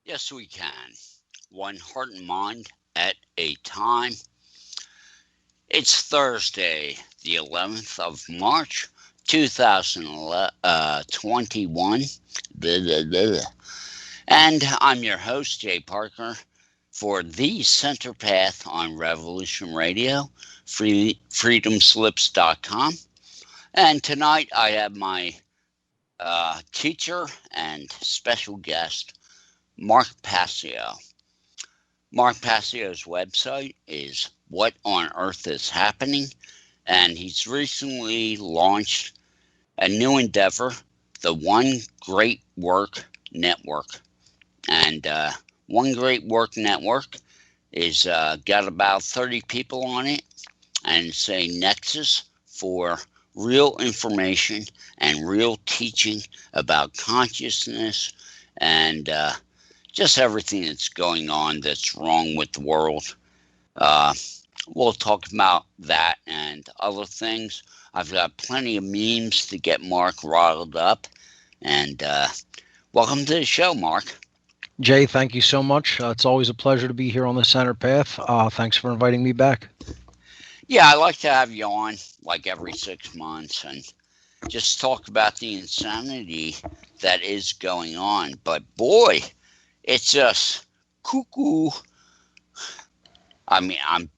Yes, we can. One heart and mind at a time. It's Thursday, the 11th of March, 2021. And I'm your host, Jay Parker, for the Center Path on Revolution Radio, freedomslips.com. And tonight I have my teacher and special guest, Mark Passio. Mark Passio's website is What on Earth is Happening, and he's recently launched a new endeavor, the One Great Work Network. And One Great Work Network is got about 30 people on it, and it's a nexus for real information and real teaching about consciousness and just everything that's going on that's wrong with the world. We'll talk about that and other things. I've got plenty of memes to get Mark riled up. And welcome to the show, Mark. Jay, thank you so much. It's always a pleasure to be here on the Center Path. Thanks for inviting me back. Yeah, I like to have you on like every 6 months and just talk about the insanity that is going on. But boy, it's just cuckoo. I mean, I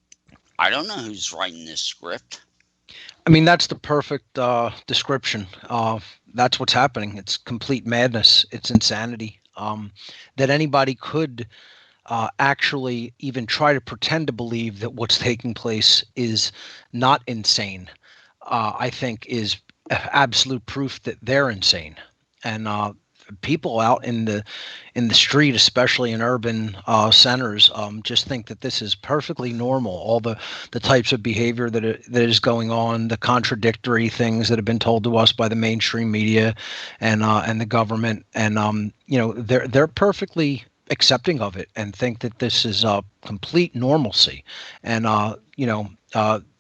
don't know who's writing this script. I mean, that's the perfect description. That's what's happening. It's complete madness. It's insanity. That anybody could actually even try to pretend to believe that what's taking place is not insane, I think is absolute proof that they're insane. And people out in the street, especially in urban centers, just think that this is perfectly normal. All the types of behavior that is going on, the contradictory things that have been told to us by the mainstream media and the government, and they're perfectly accepting of it and think that this is complete normalcy. And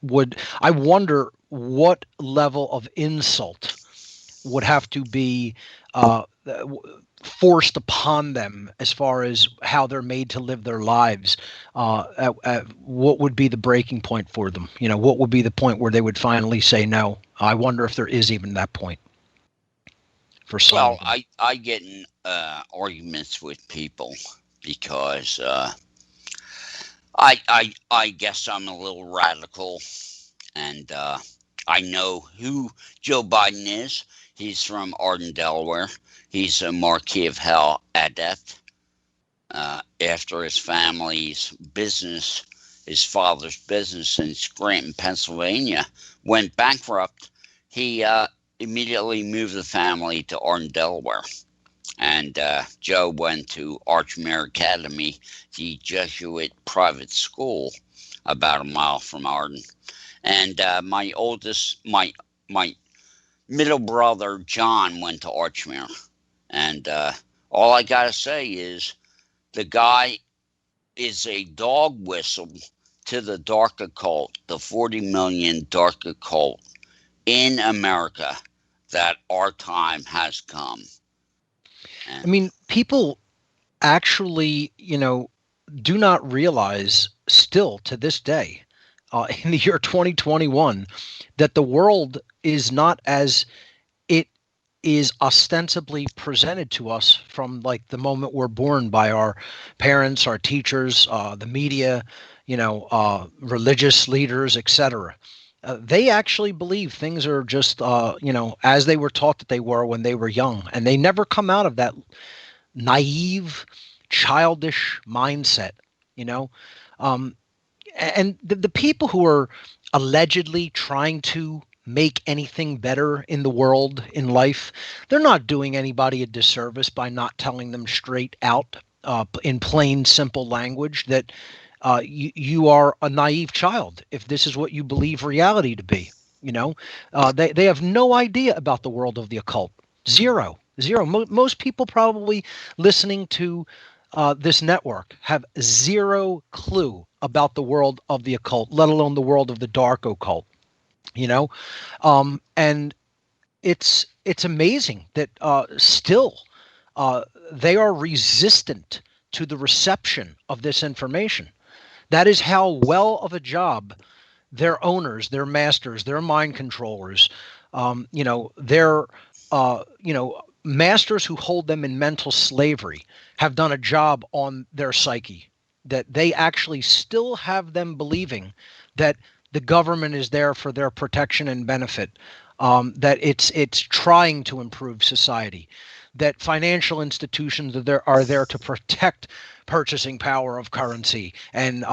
would I wonder what level of insult would have to be forced upon them as far as how they're made to live their lives. What would be the breaking point for them? What would be the point where they would finally say no? I wonder if there is even that point for some. Well, I get in arguments with people because I guess I'm a little radical, and I know who Joe Biden is. He's from Arden, Delaware. He's a Marquis of Hell adept. After his family's business, his father's business in Scranton, Pennsylvania, went bankrupt, he immediately moved the family to Arden, Delaware. And Joe went to Archmere Academy, the Jesuit private school, about a mile from Arden. And my middle brother, John, went to Archmere. And all I got to say is the guy is a dog whistle to the dark occult, the 40 million dark occult in America, that our time has come. And I mean, people actually, do not realize still to this day, in the year 2021, that the world is not as it is ostensibly presented to us from like the moment we're born by our parents, our teachers, the media, religious leaders, etc. They actually believe things are just, as they were taught that they were when they were young, and they never come out of that naive, childish mindset, and the people who are allegedly trying to make anything better in the world, in life, they're not doing anybody a disservice by not telling them straight out in plain, simple language that you are a naive child if this is what you believe reality to be. They have no idea about the world of the occult. Zero. Most people probably listening to this network have zero clue about the world of the occult, let alone the world of the dark occult. And it's amazing that still they are resistant to the reception of this information. That is how well of a job their owners, their masters, their mind controllers, their masters who hold them in mental slavery have done a job on their psyche, that they actually still have them believing that the government is there for their protection and benefit, that it's trying to improve society, that financial institutions are there to protect purchasing power of currency and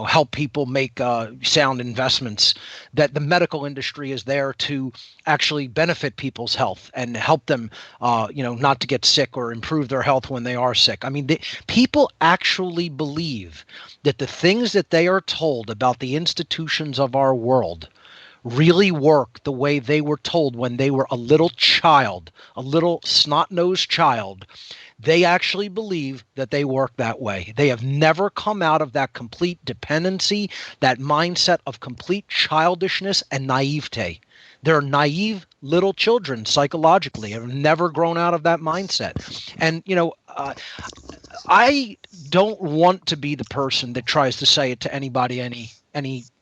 help people make sound investments, that the medical industry is there to actually benefit people's health and help them not to get sick or improve their health when they are sick. I mean, people actually believe that the things that they are told about the institutions of our world really work the way they were told when they were a little child, a little snot-nosed child. They actually believe that they work that way. They have never come out of that complete dependency, that mindset of complete childishness and naivete. They're naive little children psychologically, have never grown out of that mindset. And, I don't want to be the person that tries to say it to anybody any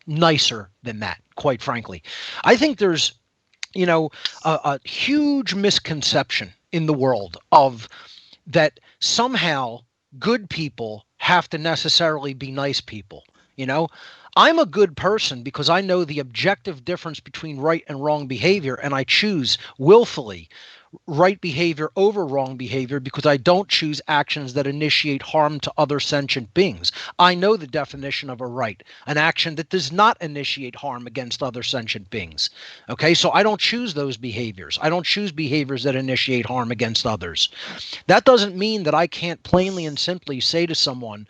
nicer than that, quite frankly. I think there's, a huge misconception in the world of that somehow good people have to necessarily be nice people. I'm a good person because I know the objective difference between right and wrong behavior, and I choose willfully right behavior over wrong behavior because I don't choose actions that initiate harm to other sentient beings. I know the definition of a right, an action that does not initiate harm against other sentient beings. Okay, so I don't choose those behaviors. I don't choose behaviors that initiate harm against others. That doesn't mean that I can't plainly and simply say to someone,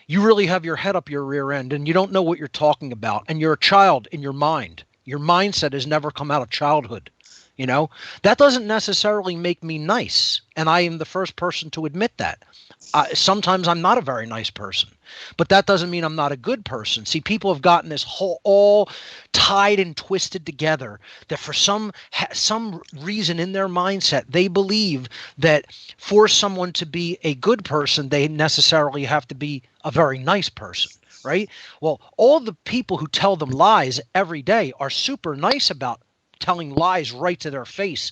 you really have your head up your rear end and you don't know what you're talking about, and you're a child in your mind. Your mindset has never come out of childhood. That doesn't necessarily make me nice, and I am the first person to admit that. Sometimes I'm not a very nice person, but that doesn't mean I'm not a good person. See, people have gotten this whole all tied and twisted together that for some reason in their mindset, they believe that for someone to be a good person, they necessarily have to be a very nice person. Right? Well, all the people who tell them lies every day are super nice about telling lies right to their face,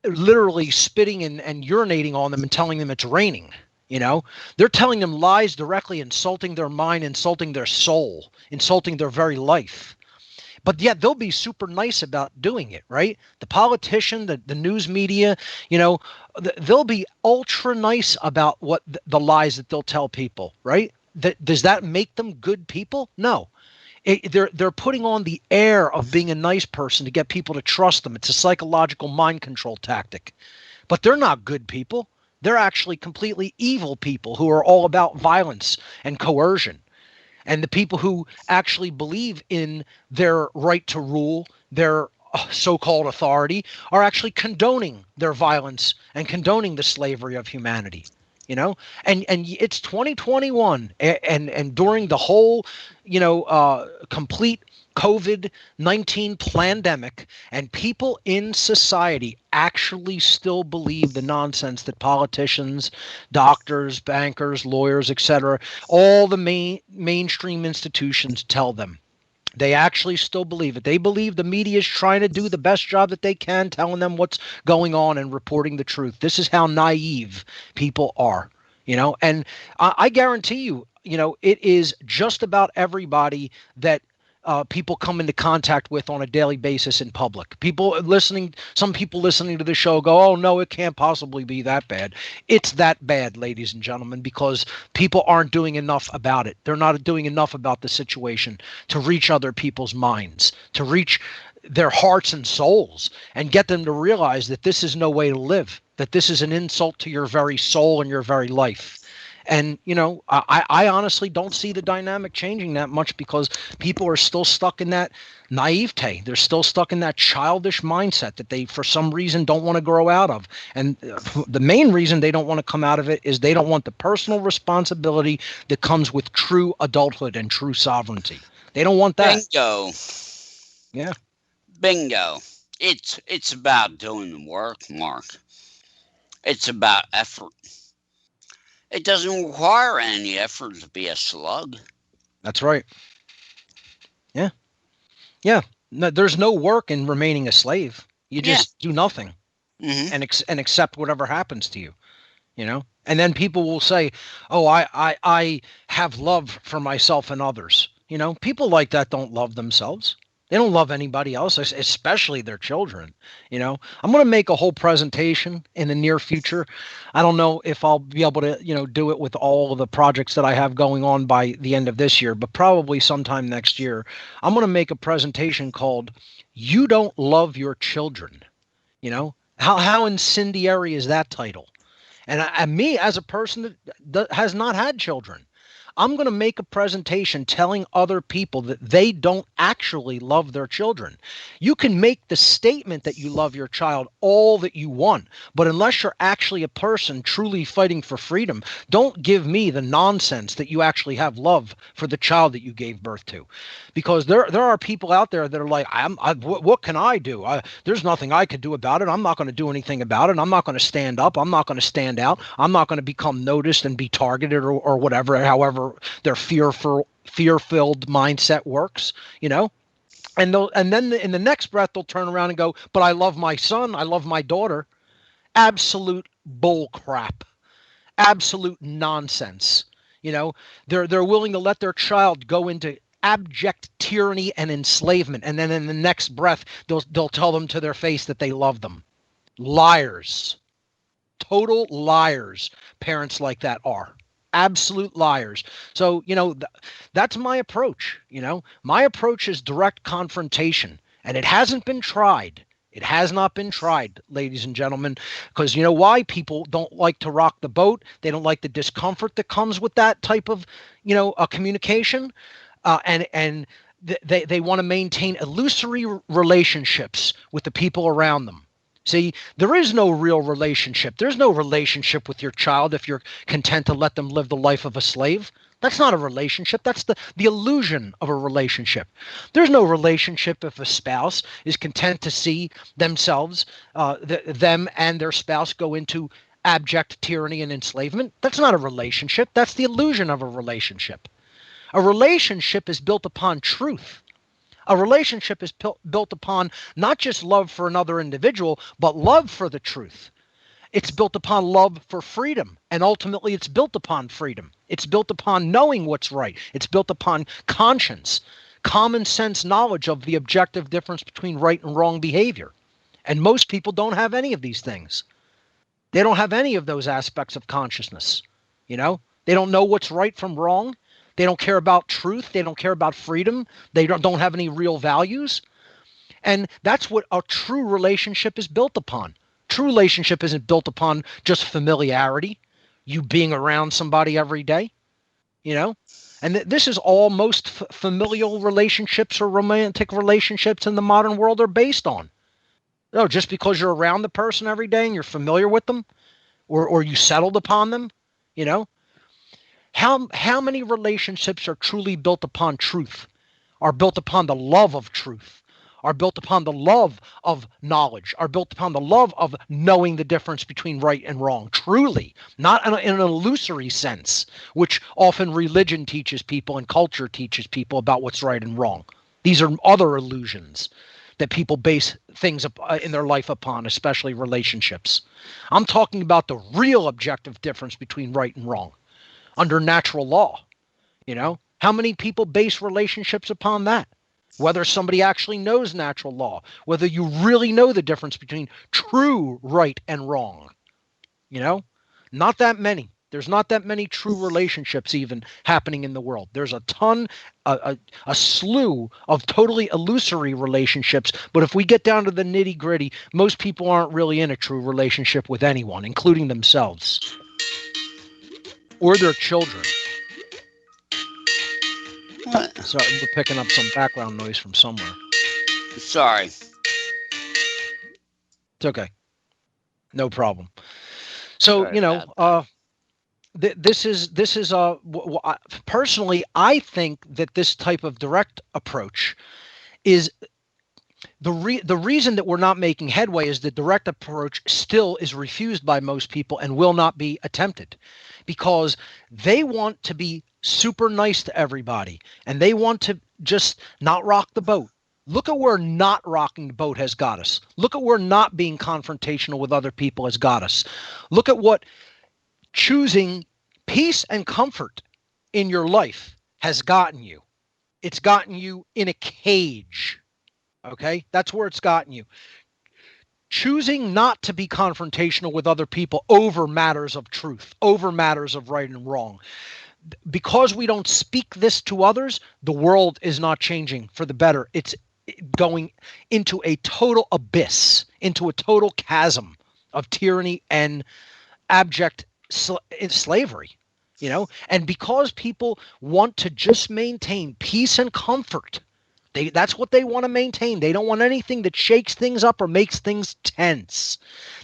literally spitting and urinating on them and telling them it's raining. They're telling them lies directly, insulting their mind, insulting their soul, insulting their very life. But yet they'll be super nice about doing it, right? The politician, the news media, they'll be ultra nice about what the lies that they'll tell people, right? Does that make them good people? No. They're putting on the air of being a nice person to get people to trust them. It's a psychological mind control tactic. But they're not good people. They're actually completely evil people who are all about violence and coercion. And the people who actually believe in their right to rule, their so-called authority, are actually condoning their violence and condoning the slavery of humanity. And it's 2021, and during the whole, complete COVID-19 pandemic, and people in society actually still believe the nonsense that politicians, doctors, bankers, lawyers, etc., all the mainstream institutions tell them. They actually still believe it. They believe the media is trying to do the best job that they can, telling them what's going on and reporting the truth. This is how naive people are, and I guarantee you, it is just about everybody that people come into contact with on a daily basis in public. Some people listening to the show go, oh, no, it can't possibly be that bad. It's that bad, ladies and gentlemen, because people aren't doing enough about it. They're not doing enough about the situation to reach other people's minds, to reach their hearts and souls and get them to realize that this is no way to live, that this is an insult to your very soul and your very life. And, I honestly don't see the dynamic changing that much because people are still stuck in that naivete. They're still stuck in that childish mindset that they, for some reason, don't want to grow out of. And the main reason they don't want to come out of it is they don't want the personal responsibility that comes with true adulthood and true sovereignty. They don't want that. Bingo. Yeah. Bingo. It's about doing the work, Mark. It's about effort. It doesn't require any effort to be a slug. That's right. Yeah. Yeah. No, there's no work in remaining a slave. You just do nothing and accept whatever happens to you, you know? And then people will say, oh, I have love for myself and others. You know, people like that don't love themselves. They don't love anybody else, especially their children. You know, I'm going to make a whole presentation in the near future. I don't know if I'll be able to, do it with all of the projects that I have going on by the end of this year, but probably sometime next year. I'm going to make a presentation called "You Don't Love Your Children." You know, how incendiary is that title? And me, as a person that has not had children, I'm going to make a presentation telling other people that they don't actually love their children. You can make the statement that you love your child all that you want, but unless you're actually a person truly fighting for freedom, don't give me the nonsense that you actually have love for the child that you gave birth to. Because there are people out there that are like, what can I do? There's nothing I can do about it. I'm not going to do anything about it. I'm not going to stand up. I'm not going to stand out. I'm not going to become noticed and be targeted or whatever, however their fear-filled mindset works, and then in the next breath they'll turn around and go, but I love my son, I love my daughter. Absolute bull crap. Absolute nonsense. They're willing to let their child go into abject tyranny and enslavement, and then in the next breath they'll tell them to their face that they love them. Liars. Total liars. Parents like that are absolute liars. So, that's my approach. My approach is direct confrontation, and it hasn't been tried. It has not been tried, ladies and gentlemen, because you know why? People don't like to rock the boat. They don't like the discomfort that comes with that type of, a communication, and they want to maintain illusory relationships with the people around them. See, there is no real relationship. There's no relationship with your child if you're content to let them live the life of a slave. That's not a relationship. That's the illusion of a relationship. There's no relationship if a spouse is content to see themselves, them and their spouse go into abject tyranny and enslavement. That's not a relationship. That's the illusion of a relationship. A relationship is built upon truth. A relationship is built upon not just love for another individual, but love for the truth. It's built upon love for freedom, and ultimately it's built upon freedom. It's built upon knowing what's right. It's built upon conscience, common sense knowledge of the objective difference between right and wrong behavior. And most people don't have any of these things. They don't have any of those aspects of consciousness. They don't know what's right from wrong. They don't care about truth. They don't care about freedom. They don't have any real values. And that's what a true relationship is built upon. True relationship isn't built upon just familiarity, you being around somebody every day, And this is all most familial relationships or romantic relationships in the modern world are based on. No, just because you're around the person every day and you're familiar with them or you settled upon them, How many relationships are truly built upon truth, are built upon the love of truth, are built upon the love of knowledge, are built upon the love of knowing the difference between right and wrong, truly, not in an illusory sense, which often religion teaches people and culture teaches people about what's right and wrong. These are other illusions that people base things in their life upon, especially relationships. I'm talking about the real objective difference between right and wrong. Under natural law, how many people base relationships upon that? Whether somebody actually knows natural law, whether you really know the difference between true right and wrong, not that many. There's not that many true relationships even happening in the world. There's a ton, a slew of totally illusory relationships. But if we get down to the nitty gritty, most people aren't really in a true relationship with anyone, including themselves. Or their children. What? So we're picking up some background noise from somewhere. Sorry. It's okay. No problem. So, this is personally, I think that this type of direct approach is The reason that we're not making headway is the direct approach still is refused by most people and will not be attempted, because they want to be super nice to everybody and they want to just not rock the boat. Look at where not rocking the boat has got us. Look at where not being confrontational with other people has got us. Look at what choosing peace and comfort in your life has gotten you. It's gotten you in a cage. Okay? That's where it's gotten you. Choosing not to be confrontational with other people over matters of truth, over matters of right and wrong. Because we don't speak this to others, the world is not changing for the better. It's going into a total abyss, into a total chasm of tyranny and abject slavery, and because people want to just maintain peace and comfort, that's what they want to maintain. They don't want anything that shakes things up or makes things tense.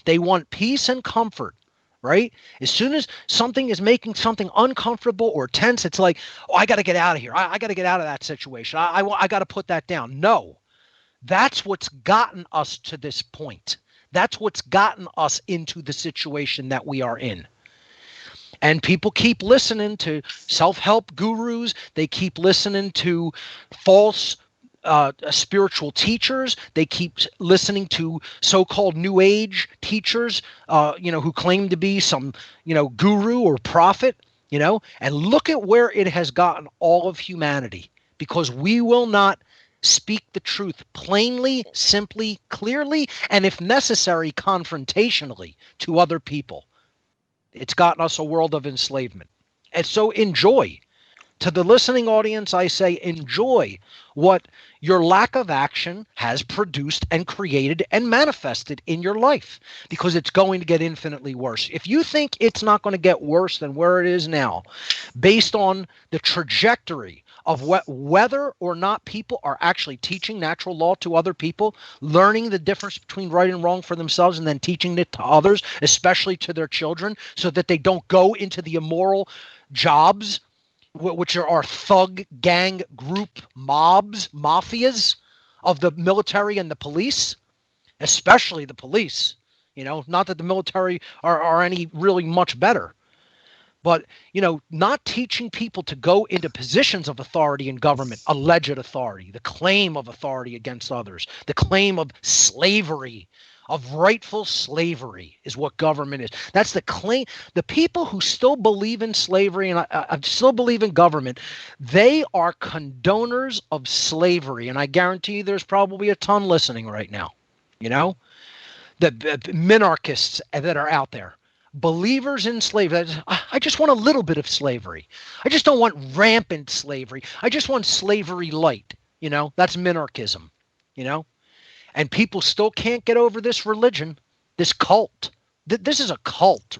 They want peace and comfort, right? As soon as something is making something uncomfortable or tense, it's like, oh, I got to get out of here. I got to get out of that situation. I got to put that down. No, that's what's gotten us to this point. That's what's gotten us into the situation that we are in. And people keep listening to self-help gurus. They keep listening to false spiritual teachers. They keep listening to so-called New Age teachers, who claim to be some, guru or prophet, and look at where it has gotten all of humanity, because we will not speak the truth plainly, simply, clearly, and if necessary, confrontationally to other people. It's gotten us a world of enslavement. And so enjoy. To the listening audience, I say enjoy what your lack of action has produced and created and manifested in your life, because it's going to get infinitely worse. If you think it's not going to get worse than where it is now, based on the trajectory of whether or not people are actually teaching natural law to other people, learning the difference between right and wrong for themselves, and then teaching it to others, especially to their children, so that they don't go into the immoral jobs, which are our thug gang group mobs, mafias of the military and the police, especially the police. Not that the military are any really much better. But, not teaching people to go into positions of authority in government, alleged authority, the claim of authority against others, the claim of slavery, of rightful slavery is what government is. That's the claim. The people who still believe in slavery and I still believe in government, they are condoners of slavery. And I guarantee you there's probably a ton listening right now, the minarchists that are out there. Believers in slavery. I just want a little bit of slavery. I just don't want rampant slavery. I just want slavery light. That's minarchism, and people still can't get over this religion, this cult. This is a cult.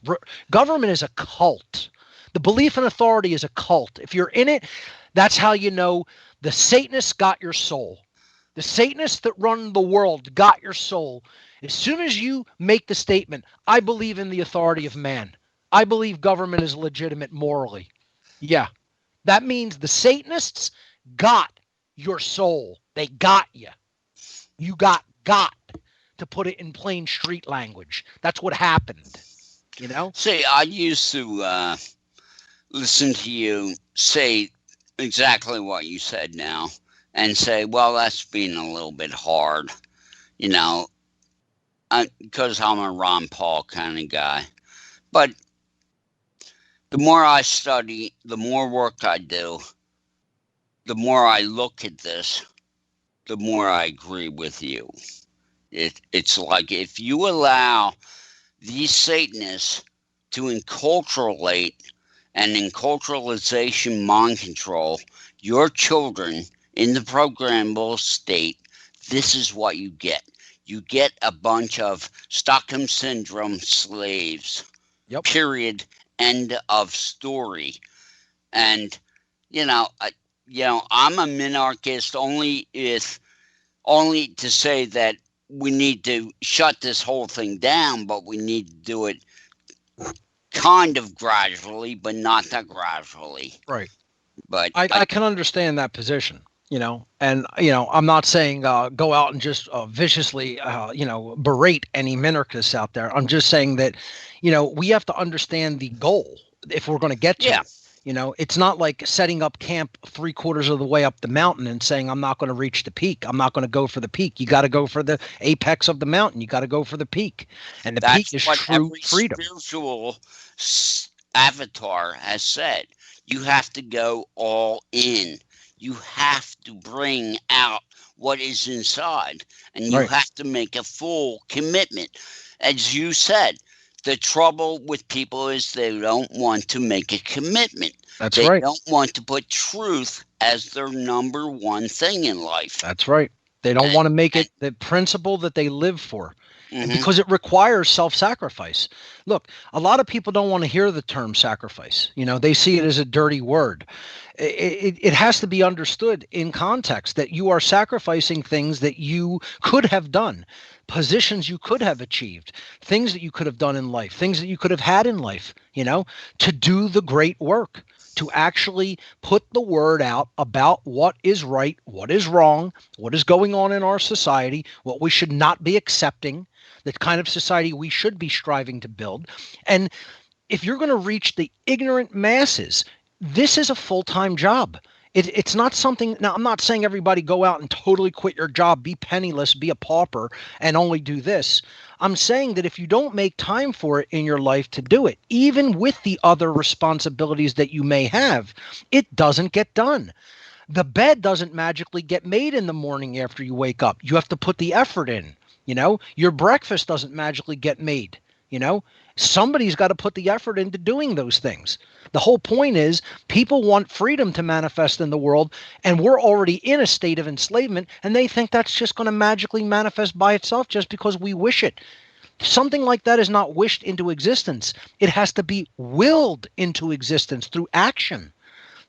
Government is a cult. The belief in authority is a cult. If you're in it, that's how you know the Satanists got your soul. The Satanists that run the world got your soul. As soon as you make the statement, I believe in the authority of man, I believe government is legitimate morally. Yeah, that means the Satanists got your soul. They got you. You got, to put it in plain street language. That's what happened, See, I used to listen to you say exactly what you said now and say, well, that's being a little bit hard, because I'm a Ron Paul kind of guy. But the more I study, the more work I do, the more I look at this, the more I agree with you. It's like if you allow these Satanists to enculturate and enculturalization mind control your children in the programmable state, this is what you get. You get a bunch of Stockholm Syndrome slaves. Yep. Period. End of story. And, I'm a minarchist only to say that we need to shut this whole thing down, but we need to do it kind of gradually, but not that gradually. Right. But I can understand that position. And I'm not saying go out and just viciously berate any minarchists out there. I'm just saying that we have to understand the goal if we're going to get to Yeah. it. It's not like setting up camp 3/4 of the way up the mountain and saying, I'm not going to reach the peak. I'm not going to go for the peak. You got to go for the apex of the mountain. You got to go for the peak. And the peak is true freedom. Spiritual avatar has said. You have to go all in. You have to bring out what is inside, and you have to make a full commitment. As you said, the trouble with people is they don't want to make a commitment. That's they right. Don't want to put truth as their number one thing in life. That's right. They don't want to make it the principle that they live for. Mm-hmm. Because it requires self-sacrifice. Look, a lot of people don't want to hear the term sacrifice. They see it as a dirty word. It has to be understood in context that you are sacrificing things that you could have done, positions you could have achieved, things that you could have done in life, things that you could have had in life, to do the great work, to actually put the word out about what is right, what is wrong, what is going on in our society, what we should not be accepting, the kind of society we should be striving to build. And if you're going to reach the ignorant masses, this is a full-time job. It's not something. Now, I'm not saying everybody go out and totally quit your job, be penniless, be a pauper, and only do this. I'm saying that if you don't make time for it in your life to do it, even with the other responsibilities that you may have, it doesn't get done. The bed doesn't magically get made in the morning after you wake up. You have to put the effort in. Your breakfast doesn't magically get made. Somebody's got to put the effort into doing those things. The whole point is people want freedom to manifest in the world, and we're already in a state of enslavement, and they think that's just going to magically manifest by itself just because we wish it. Something like that is not wished into existence. It has to be willed into existence through action,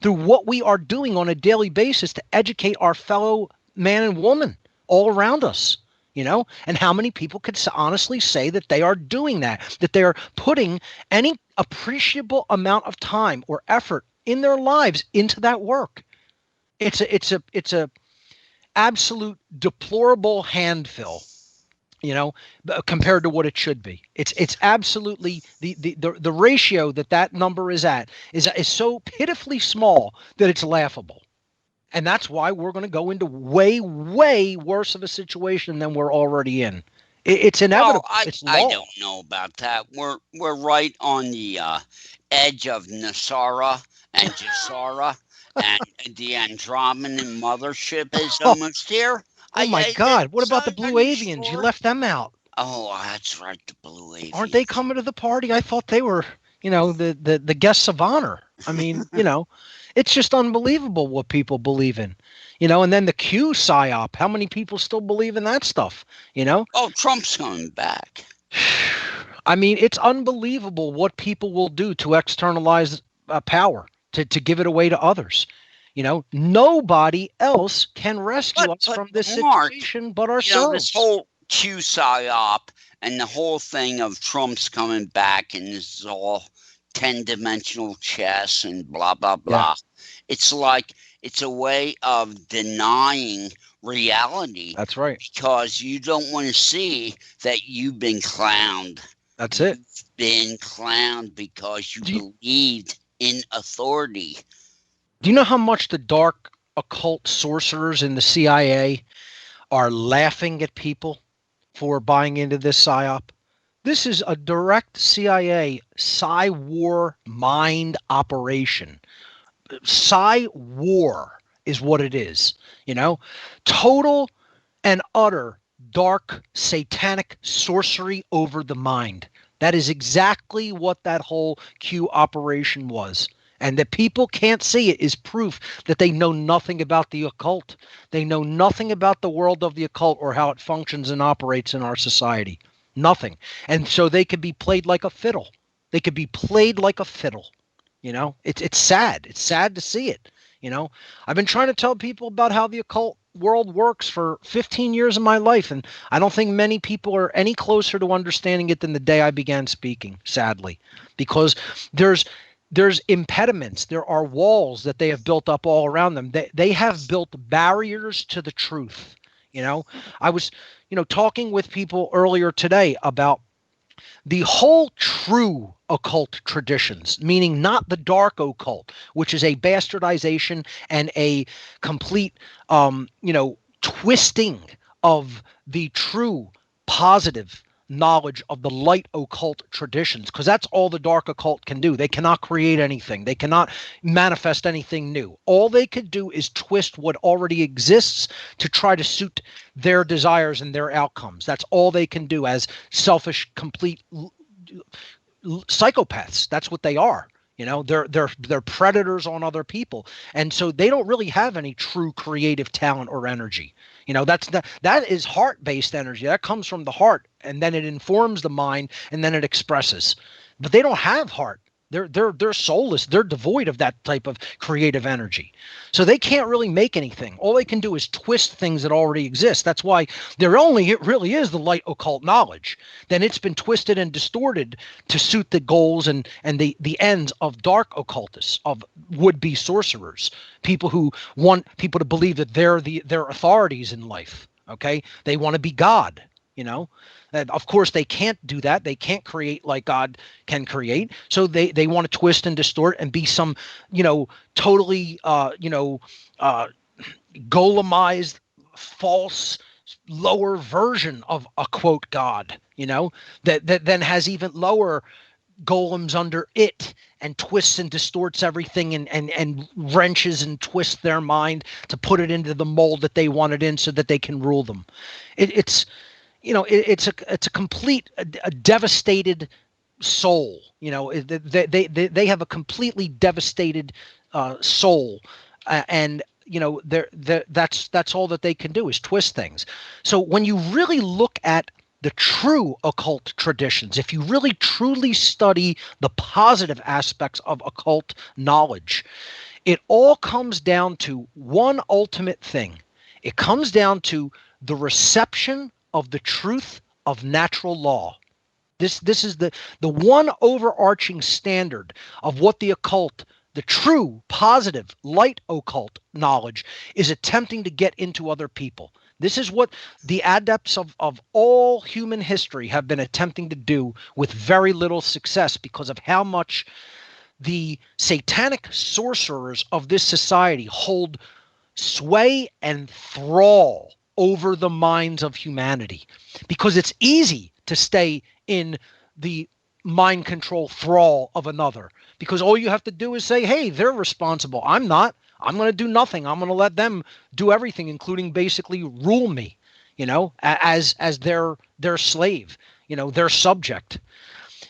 through what we are doing on a daily basis to educate our fellow man and woman all around us. And how many people could honestly say that they are doing that they are putting any appreciable amount of time or effort in their lives into that work? It's a absolute deplorable handful, compared to what it should be. It's absolutely the ratio that number is at is so pitifully small that it's laughable. And that's why we're going to go into way, way worse of a situation than we're already in. It's inevitable. I don't know about that. We're right on the edge of Nasara and Jasara, and the Andromedan mothership is almost here. Oh my God! What about the Blue Avians? You left them out. Oh, that's right, the Blue Avians. Aren't they coming to the party? I thought they were, the guests of honor. I mean, it's just unbelievable what people believe in, and then the Q psyop. How many people still believe in that stuff, Oh, Trump's coming back. I mean, it's unbelievable what people will do to externalize power, to give it away to others. Nobody else can rescue us from this situation but ourselves. This whole Q psyop and the whole thing of Trump's coming back, and this is all 10-dimensional chess and blah, blah, blah. Yeah. It's like it's a way of denying reality. That's right. Because you don't want to see that you've been clowned. That's it. You've been clowned because you believed in authority. Do you know how much the dark occult sorcerers in the CIA are laughing at people for buying into this psyop? This is a direct CIA Psy-war mind operation. Psy-war is what it is. Total and utter dark satanic sorcery over the mind. That is exactly what that whole Q operation was. And that people can't see it is proof that they know nothing about the occult. They know nothing about the world of the occult or how it functions and operates in our society. Nothing. And so they could be played like a fiddle. They could be played like a fiddle. It's sad. It's sad to see it. I've been trying to tell people about how the occult world works for 15 years of my life, and I don't think many people are any closer to understanding it than the day I began speaking, sadly, because there's there's impediments. There are walls that they have built up all around them. They have built barriers to the truth. I was, talking with people earlier today about the whole true occult traditions, meaning not the dark occult, which is a bastardization and a complete, twisting of the true positive knowledge of the light occult traditions, because that's all the dark occult can do. They cannot create anything. They cannot manifest anything new. All they could do is twist what already exists to try to suit their desires and their outcomes. That's all they can do as selfish, complete psychopaths. That's what they are. They're predators on other people, and so they don't really have any true creative talent or energy. That is heart-based energy. That comes from the heart, and then it informs the mind, and then it expresses. But they don't have heart. They're soulless. They're devoid of that type of creative energy. So they can't really make anything. All they can do is twist things that already exist. That's why it really is the light occult knowledge. Then it's been twisted and distorted to suit the goals and the ends of dark occultists, of would-be sorcerers, people who want people to believe that they're authorities in life. Okay, they want to be God. Of course, they can't do that. They can't create like God can create. So they want to twist and distort and be some, totally, golemized, false, lower version of a quote God, that then has even lower golems under it and twists and distorts everything and wrenches and twists their mind to put it into the mold that they want it in so that they can rule them. It's a complete a devastated soul. They have a completely devastated soul, and that's all that they can do is twist things. So when you really look at the true occult traditions, if you really truly study the positive aspects of occult knowledge, it all comes down to one ultimate thing. It comes down to the reception of the truth of natural law. This is the one overarching standard of what the occult, the true, positive, light occult knowledge is attempting to get into other people. This is what the adepts of all human history have been attempting to do with very little success because of how much the satanic sorcerers of this society hold sway and thrall over the minds of humanity, because it's easy to stay in the mind control thrall of another, because all you have to do is say, hey, they're responsible. I'm not. I'm going to do nothing. I'm going to let them do everything, including basically rule me, as their slave, their subject.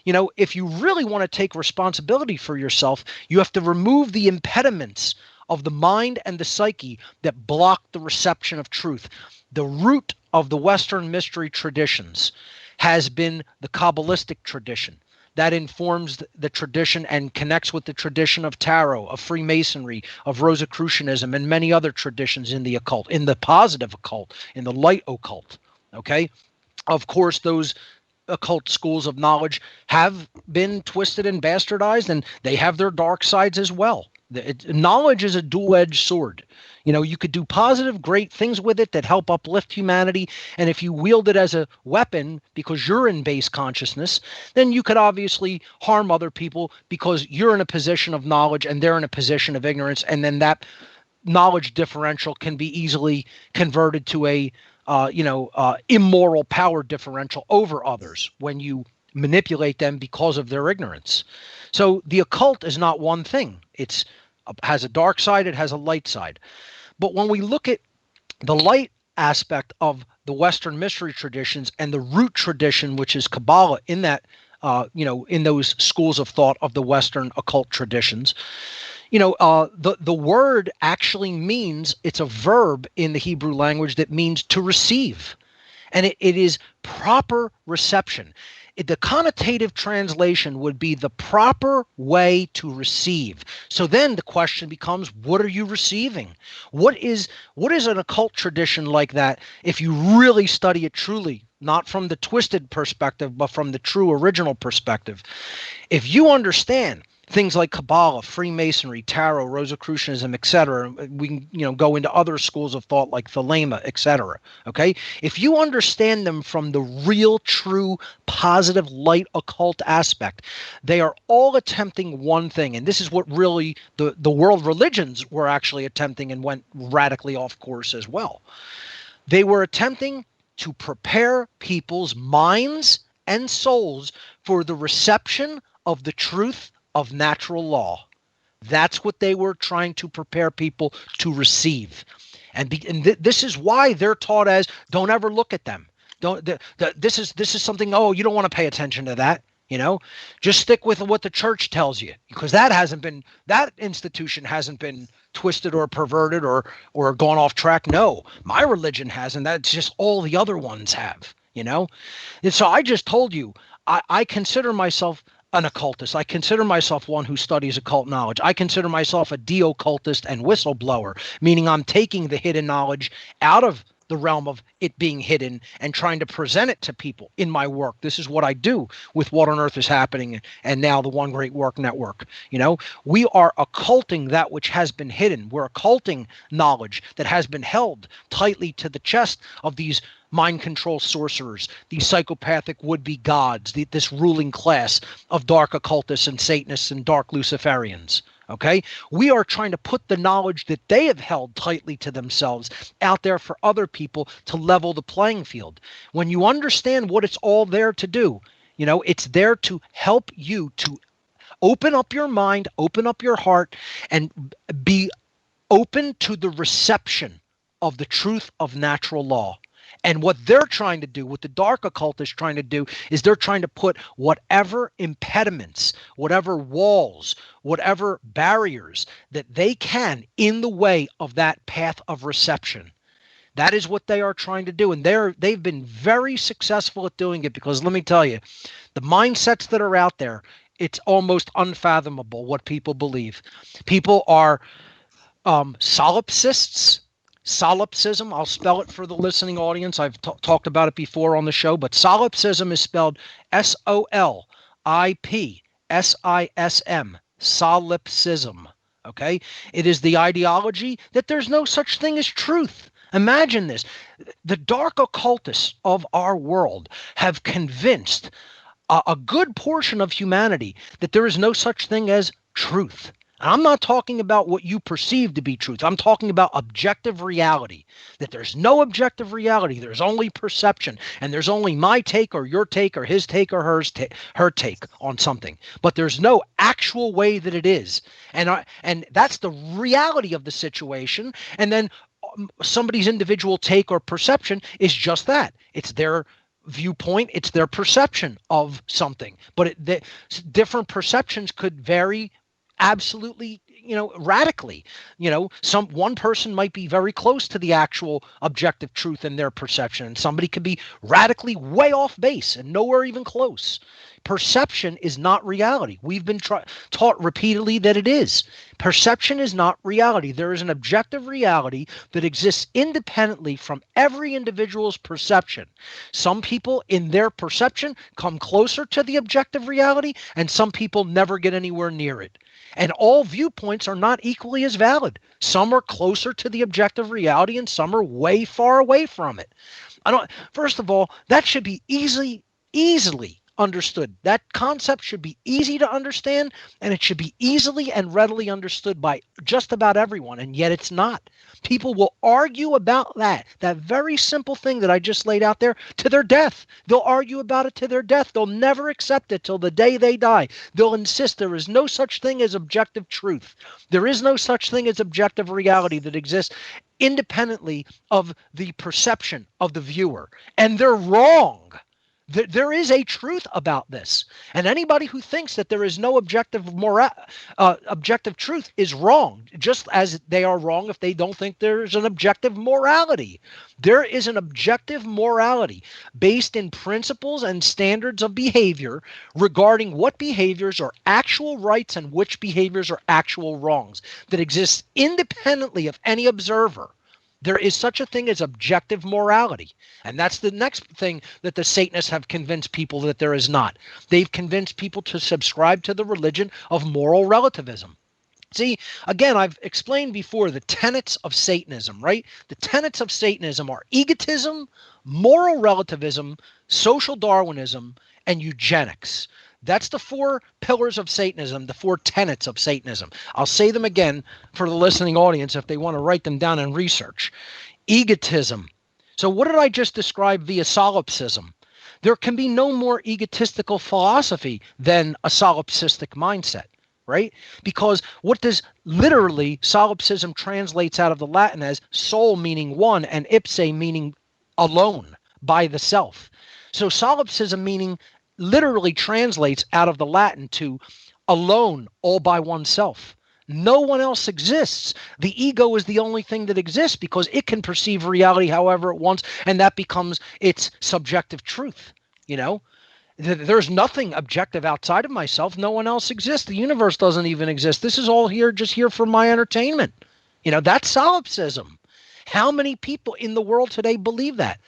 If you really want to take responsibility for yourself, you have to remove the impediments of the mind and the psyche that block the reception of truth. The root of the Western mystery traditions has been the Kabbalistic tradition. That informs the tradition and connects with the tradition of tarot, of Freemasonry, of Rosicrucianism, and many other traditions in the occult, in the positive occult, in the light occult. Okay? Of course, those occult schools of knowledge have been twisted and bastardized, and they have their dark sides as well. Knowledge is a dual-edged sword. You could do positive, great things with it that help uplift humanity. And if you wield it as a weapon because you're in base consciousness, then you could obviously harm other people because you're in a position of knowledge and they're in a position of ignorance. And then that knowledge differential can be easily converted to a, immoral power differential over others when you manipulate them because of their ignorance. So the occult is not one thing. It has a dark side, it has a light side. But when we look at the light aspect of the Western mystery traditions and the root tradition, which is Kabbalah, in that, in those schools of thought of the Western occult traditions, the word actually means, it's a verb in the Hebrew language that means to receive. And it is proper reception. The connotative translation would be the proper way to receive. So then the question becomes, what are you receiving? What is an occult tradition like that if you really study it truly, not from the twisted perspective, but from the true original perspective? If you understand things like Kabbalah, Freemasonry, Tarot, Rosicrucianism, etc. We can, go into other schools of thought like Thelema, etc. Okay, if you understand them from the real, true, positive, light occult aspect, they are all attempting one thing, and this is what really the world religions were actually attempting and went radically off course as well. They were attempting to prepare people's minds and souls for the reception of the truth of natural law. That's what they were trying to prepare people to receive. This is why they're taught as, don't ever look at them. This is something, oh, you don't want to pay attention to that. Just stick with what the church tells you, because that institution hasn't been twisted or perverted or gone off track. No, my religion hasn't. That's just all the other ones have, And so I just told you, I consider myself an occultist. I consider myself one who studies occult knowledge. I consider myself a de-occultist and whistleblower, meaning I'm taking the hidden knowledge out of the realm of it being hidden and trying to present it to people in my work. This is what I do with What on Earth is Happening and now the One Great Work Network. We are occulting that which has been hidden. We're occulting knowledge that has been held tightly to the chest of these mind control sorcerers, these psychopathic would-be gods, this ruling class of dark occultists and Satanists and dark Luciferians. Okay, we are trying to put the knowledge that they have held tightly to themselves out there for other people to level the playing field. When you understand what it's all there to do, it's there to help you to open up your mind, open up your heart, and be open to the reception of the truth of natural law. And what they're trying to do, what the dark occult is trying to do, is they're trying to put whatever impediments, whatever walls, whatever barriers that they can in the way of that path of reception. That is what they are trying to do. And they've been very successful at doing it, because let me tell you, the mindsets that are out there, it's almost unfathomable what people believe. People are solipsists. Solipsism, I'll spell it for the listening audience. I've talked about it before on the show, but solipsism is spelled Solipsism, solipsism, okay? It is the ideology that there's no such thing as truth. Imagine this. The dark occultists of our world have convinced a good portion of humanity that there is no such thing as truth. I'm not talking about what you perceive to be truth. I'm talking about objective reality, that there's no objective reality. There's only perception, and there's only my take or your take or his take or her take on something. But there's no actual way that it is. And that's the reality of the situation. And then somebody's individual take or perception is just that. It's their viewpoint. It's their perception of something. But different perceptions could vary absolutely, radically. One person might be very close to the actual objective truth in their perception, and somebody could be radically way off base and nowhere even close. Perception is not reality. We've been taught repeatedly that it is. Perception is not reality. There is an objective reality that exists independently from every individual's perception. Some people in their perception come closer to the objective reality, and some people never get anywhere near it. And all viewpoints are not equally as valid. Some are closer to the objective reality and some are way far away from it. First of all, that should be easily understood. That concept should be easy to understand, and it should be easily and readily understood by just about everyone, and yet it's not. People will argue about that very simple thing that I just laid out there to their death. They'll argue about it to their death. They'll never accept it till the day they die. They'll insist there is no such thing as objective truth. There is no such thing as objective reality that exists independently of the perception of the viewer. And they're wrong. There is a truth about this, and anybody who thinks that there is no objective truth is wrong, just as they are wrong if they don't think there's an objective morality. There is an objective morality based in principles and standards of behavior regarding what behaviors are actual rights and which behaviors are actual wrongs that exists independently of any observer. There is such a thing as objective morality. And that's the next thing that the Satanists have convinced people that there is not. They've convinced people to subscribe to the religion of moral relativism. See, again, I've explained before the tenets of Satanism, right? The tenets of Satanism are egotism, moral relativism, social Darwinism, and eugenics. That's the four pillars of Satanism, the four tenets of Satanism. I'll say them again for the listening audience if they want to write them down and research. Egotism. So what did I just describe via solipsism? There can be no more egotistical philosophy than a solipsistic mindset. Right? Because what does literally solipsism translates out of the Latin as soul meaning one and ipse meaning alone, by the self. So solipsism meaning literally translates out of the Latin to alone, all by oneself. No one else exists. The ego is the only thing that exists because it can perceive reality however it wants, and that becomes its subjective truth, you know? There's nothing objective outside of myself. No one else exists. The universe doesn't even exist. This is all here, just here for my entertainment. You know, that's solipsism. How many people in the world today believe that?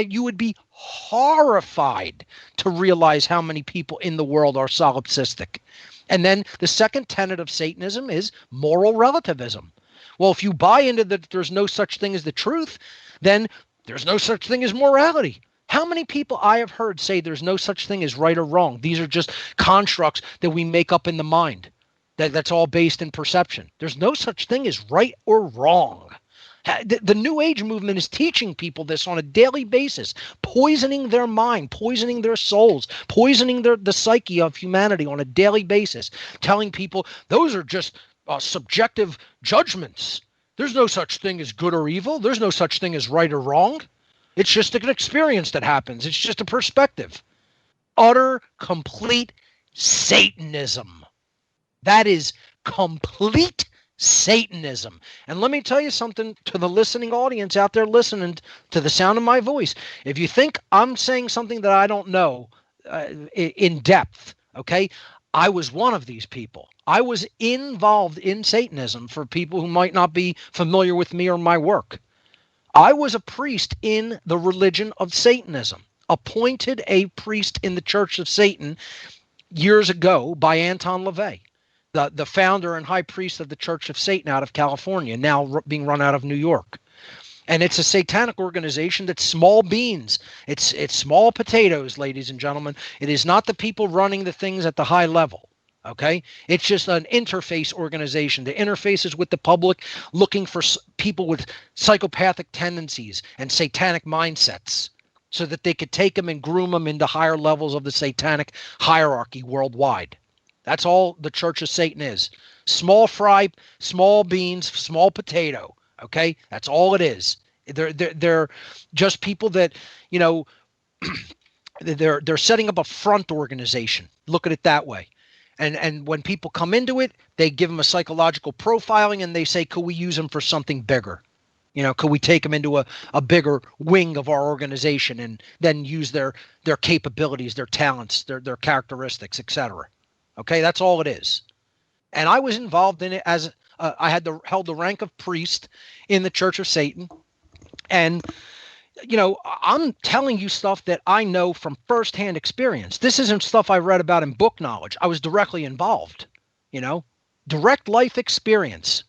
You would be horrified to realize how many people in the world are solipsistic. And then the second tenet of Satanism is moral relativism. Well, if you buy into that there's no such thing as the truth, then there's no such thing as morality. How many people I have heard say there's no such thing as right or wrong? These are just constructs that we make up in the mind. That's all based in perception. There's no such thing as right or wrong. The New Age movement is teaching people this on a daily basis, poisoning their mind, poisoning their souls, poisoning the psyche of humanity on a daily basis, telling people those are just subjective judgments. There's no such thing as good or evil. There's no such thing as right or wrong. It's just an experience that happens. It's just a perspective. Utter, complete Satanism. That is complete Satanism. And let me tell you something to the listening audience out there listening to the sound of my voice. If you think I'm saying something that I don't know in depth, okay, I was one of these people. I was involved in Satanism for people who might not be familiar with me or my work. I was a priest in the religion of Satanism, appointed a priest in the Church of Satan years ago by Anton LaVey, the founder and high priest of the Church of Satan out of California, now being run out of New York. And it's a satanic organization that's small beans. It's small potatoes, ladies and gentlemen. It is not the people running the things at the high level. Okay, it's just an interface organization that interfaces with the public, looking for people with psychopathic tendencies and satanic mindsets so that they could take them and groom them into higher levels of the satanic hierarchy worldwide. That's all the Church of Satan is. Small fry, small beans, small potato. Okay, that's all it is. They're just people that, you know, they're setting up a front organization. Look at it that way. And when people come into it, they give them a psychological profiling and they say, could we use them for something bigger? You know, could we take them into a bigger wing of our organization and then use their capabilities, their talents, their characteristics, etc. Okay, that's all it is. And I was involved in it as I held the rank of priest in the Church of Satan. And you know, I'm telling you stuff that I know from firsthand experience. This isn't stuff I read about in book knowledge. I was directly involved, you know, direct life experience.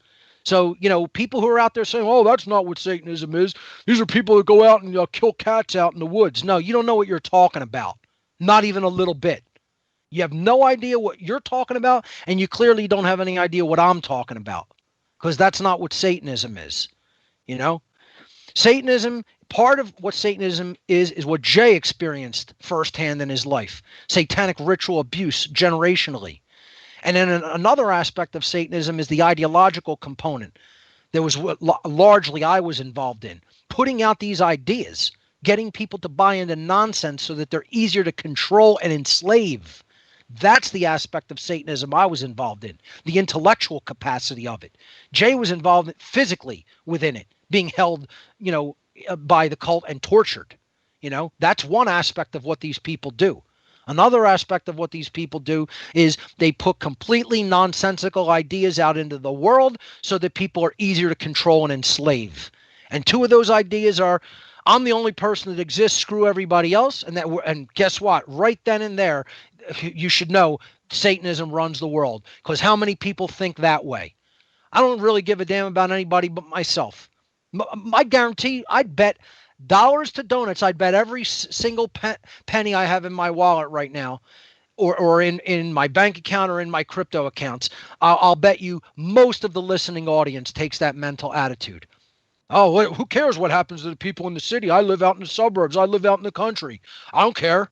So, you know, people who are out there saying, oh, that's not what Satanism is. These are people that go out and kill cats out in the woods. No, you don't know what you're talking about. Not even a little bit. You have no idea what you're talking about, and you clearly don't have any idea what I'm talking about, because that's not what Satanism is, you know. Satanism, part of what Satanism is what Jay experienced firsthand in his life. Satanic ritual abuse generationally. And then another aspect of Satanism is the ideological component. That was what largely I was involved in. Putting out these ideas, getting people to buy into nonsense so that they're easier to control and enslave. That's the aspect of Satanism I was involved in. The intellectual capacity of it. Jay was involved physically within it, being held, you know, by the cult and tortured. You know, that's one aspect of what these people do. Another aspect of what these people do is they put completely nonsensical ideas out into the world so that people are easier to control and enslave. And two of those ideas are, I'm the only person that exists, screw everybody else. And guess what? Right then and there, you should know Satanism runs the world. Because how many people think that way? I don't really give a damn about anybody but myself. I guarantee, I'd bet dollars to donuts, I'd bet every single penny I have in my wallet right now, or in my bank account or in my crypto accounts, I'll bet you most of the listening audience takes that mental attitude. Oh, who cares what happens to the people in the city? I live out in the suburbs. I live out in the country. I don't care.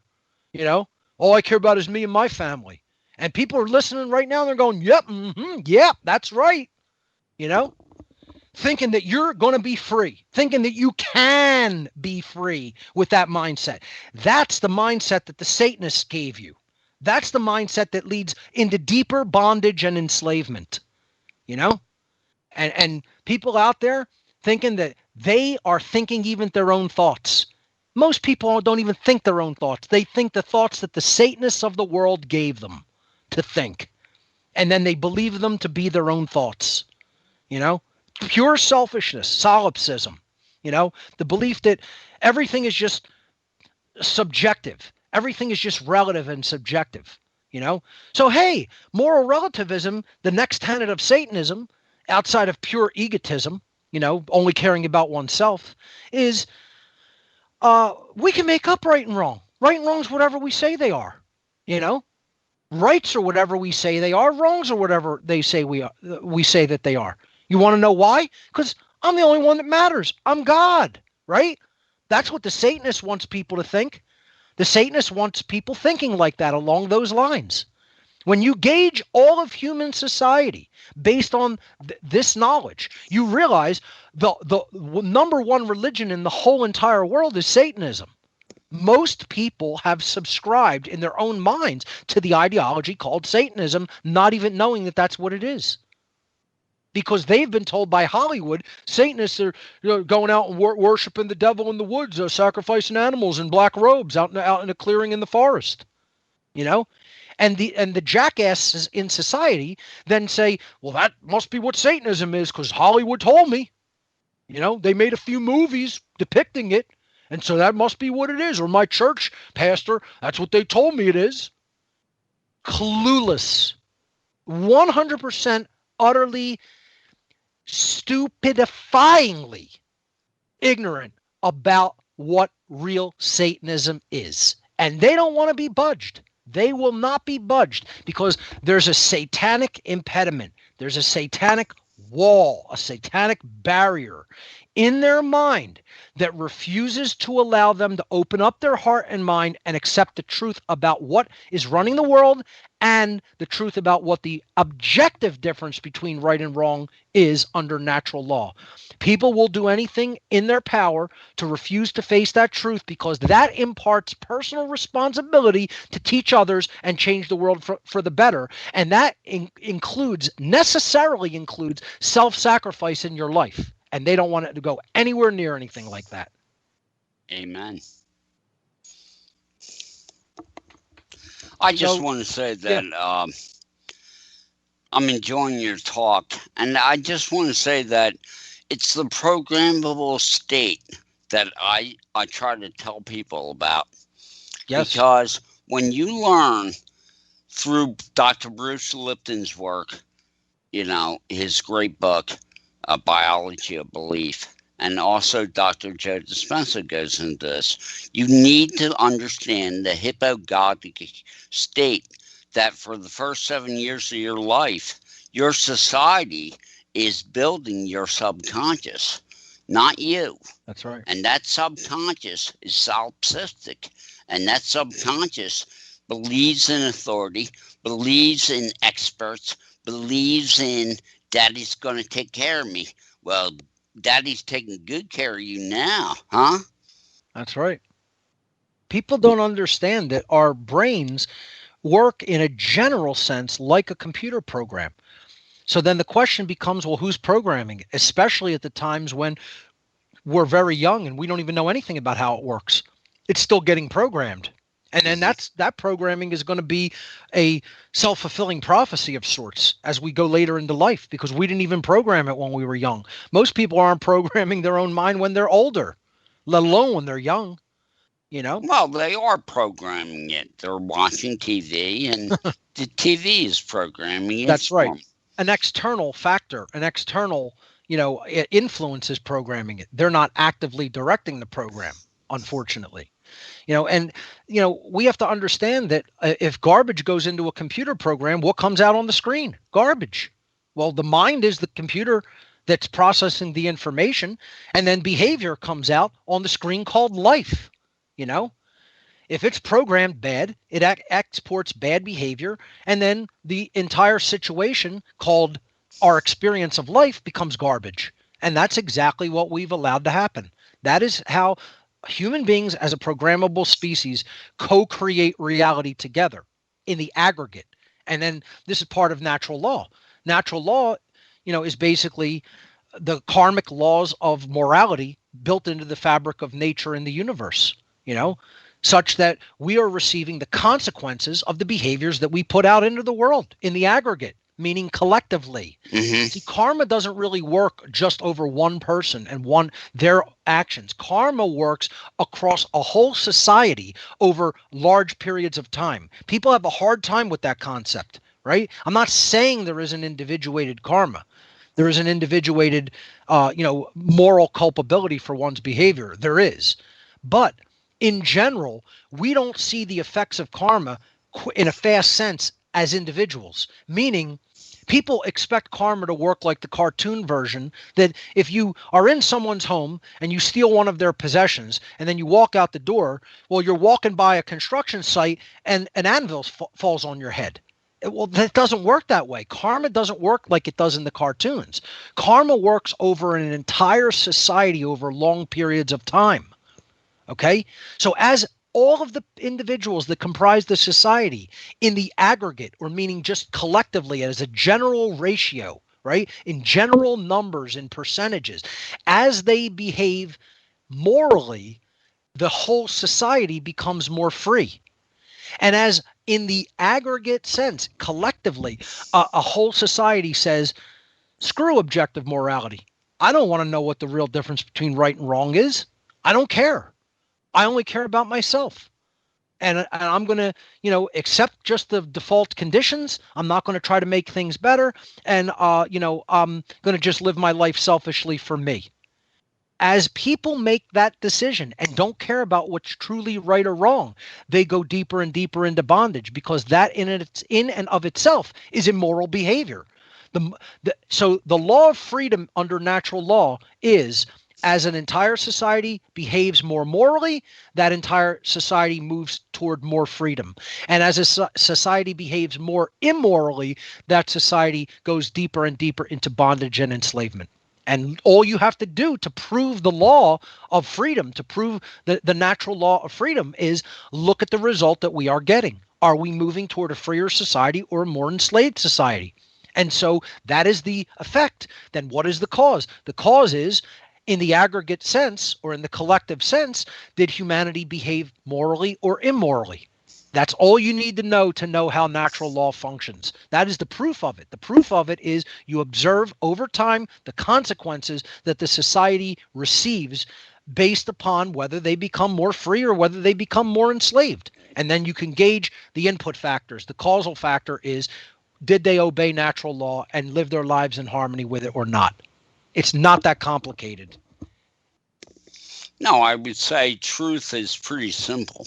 All I care about is me and my family. And people are listening right now. And they're going, yep, yep, that's right. Thinking that you're going to be free, thinking that you can be free with that mindset. That's the mindset that the Satanists gave you. That's the mindset that leads into deeper bondage and enslavement, and people out there thinking that they are thinking even their own thoughts. Most people don't even think their own thoughts. They think the thoughts that the Satanists of the world gave them to think. And then they believe them to be their own thoughts, Pure selfishness, solipsism, the belief that everything is just subjective. Everything is just relative and subjective, So, hey, moral relativism, the next tenet of Satanism, outside of pure egotism, only caring about oneself, is we can make up right and wrong. Right and wrong is whatever we say they are, Rights are whatever we say they are. Wrongs are whatever they say we say that they are. You want to know why? Because I'm the only one that matters. I'm God, right? That's what the Satanist wants people to think. The Satanist wants people thinking like that along those lines. When you gauge all of human society based on this knowledge, you realize the number one religion in the whole entire world is Satanism. Most people have subscribed in their own minds to the ideology called Satanism, not even knowing that that's what it is. Because they've been told by Hollywood, Satanists are going out and worshiping the devil in the woods, sacrificing animals in black robes out in a clearing in the forest, And the jackasses in society then say, well, that must be what Satanism is because Hollywood told me. They made a few movies depicting it, and so that must be what it is. Or my church pastor, that's what they told me it is. Clueless. 100% utterly stupidifyingly ignorant about what real Satanism is. And they don't want to be budged. They will not be budged because there's a satanic impediment. There's a satanic wall, a satanic barrier in their mind that refuses to allow them to open up their heart and mind and accept the truth about what is running the world and the truth about what the objective difference between right and wrong is under natural law. People will do anything in their power to refuse to face that truth because that imparts personal responsibility to teach others and change the world for the better. And that necessarily includes self-sacrifice in your life. And they don't want it to go anywhere near anything like that. Amen. I just want to say that I'm enjoying your talk. And I just want to say that it's the programmable state that I try to tell people about. Yes. Because when you learn through Dr. Bruce Lipton's work, his great book, Biology of Belief, and also Dr. Joe Dispenza goes into this. You need to understand the hypnagogic state that for the first 7 years of your life, your society is building your subconscious, not you. That's right. And that subconscious is solipsistic. And that subconscious believes in authority, believes in experts, believes in Daddy's going to take care of me. Well, Daddy's taking good care of you now, huh? That's right. People don't understand that our brains work in a general sense like a computer program. So then the question becomes, well, who's programming it? Especially at the times when we're very young and we don't even know anything about how it works. It's still getting programmed. And then that programming is going to be a self-fulfilling prophecy of sorts as we go later into life, because we didn't even program it when we were young. Most people aren't programming their own mind when they're older, let alone when they're young, you know? Well, they are programming it. They're watching TV, and the TV is programming it. That's right. For them. An external factor, an external, influence is programming it. They're not actively directing the program, unfortunately. And we have to understand that if garbage goes into a computer program, what comes out on the screen? Garbage. Well, the mind is the computer that's processing the information, and then behavior comes out on the screen called life. If it's programmed bad, it exports bad behavior, and then the entire situation called our experience of life becomes garbage. And that's exactly what we've allowed to happen. That is how human beings as a programmable species co-create reality together in the aggregate. And then this is part of natural law. Natural law, is basically the karmic laws of morality built into the fabric of nature and the universe, such that we are receiving the consequences of the behaviors that we put out into the world in the aggregate, meaning collectively. Mm-hmm. See, karma doesn't really work just over one person and their actions. Karma works across a whole society over large periods of time. People have a hard time with that concept, right? I'm not saying there is an individuated karma. There is an individuated, moral culpability for one's behavior. There is. But in general, we don't see the effects of karma in a fast sense as individuals, meaning people expect karma to work like the cartoon version, that if you are in someone's home and you steal one of their possessions and then you walk out the door, well, you're walking by a construction site and an anvil falls on your head. Well, that doesn't work that way. Karma doesn't work like it does in the cartoons. Karma works over an entire society over long periods of time. Okay? So as all of the individuals that comprise the society in the aggregate, or meaning just collectively as a general ratio, right? In general numbers and percentages, as they behave morally, the whole society becomes more free. And as in the aggregate sense, collectively, a whole society says, screw objective morality. I don't want to know what the real difference between right and wrong is. I don't care. I only care about myself. And I'm going to, accept just the default conditions. I'm not going to try to make things better. And, I'm going to just live my life selfishly for me. As people make that decision and don't care about what's truly right or wrong, they go deeper and deeper into bondage, because that in and of itself is immoral behavior. So the law of freedom under natural law is, as an entire society behaves more morally, that entire society moves toward more freedom. And as a society behaves more immorally, that society goes deeper and deeper into bondage and enslavement. And all you have to do to prove the law of freedom, to prove the natural law of freedom, is look at the result that we are getting. Are we moving toward a freer society or a more enslaved society? And so that is the effect. Then what is the cause? The cause is, in the aggregate sense or in the collective sense, did humanity behave morally or immorally? That's all you need to know how natural law functions. That is the proof of it. The proof of it is you observe over time the consequences that the society receives based upon whether they become more free or whether they become more enslaved. And then you can gauge the input factors. The causal factor is, did they obey natural law and live their lives in harmony with it or not? It's not that complicated. No, I would say truth is pretty simple.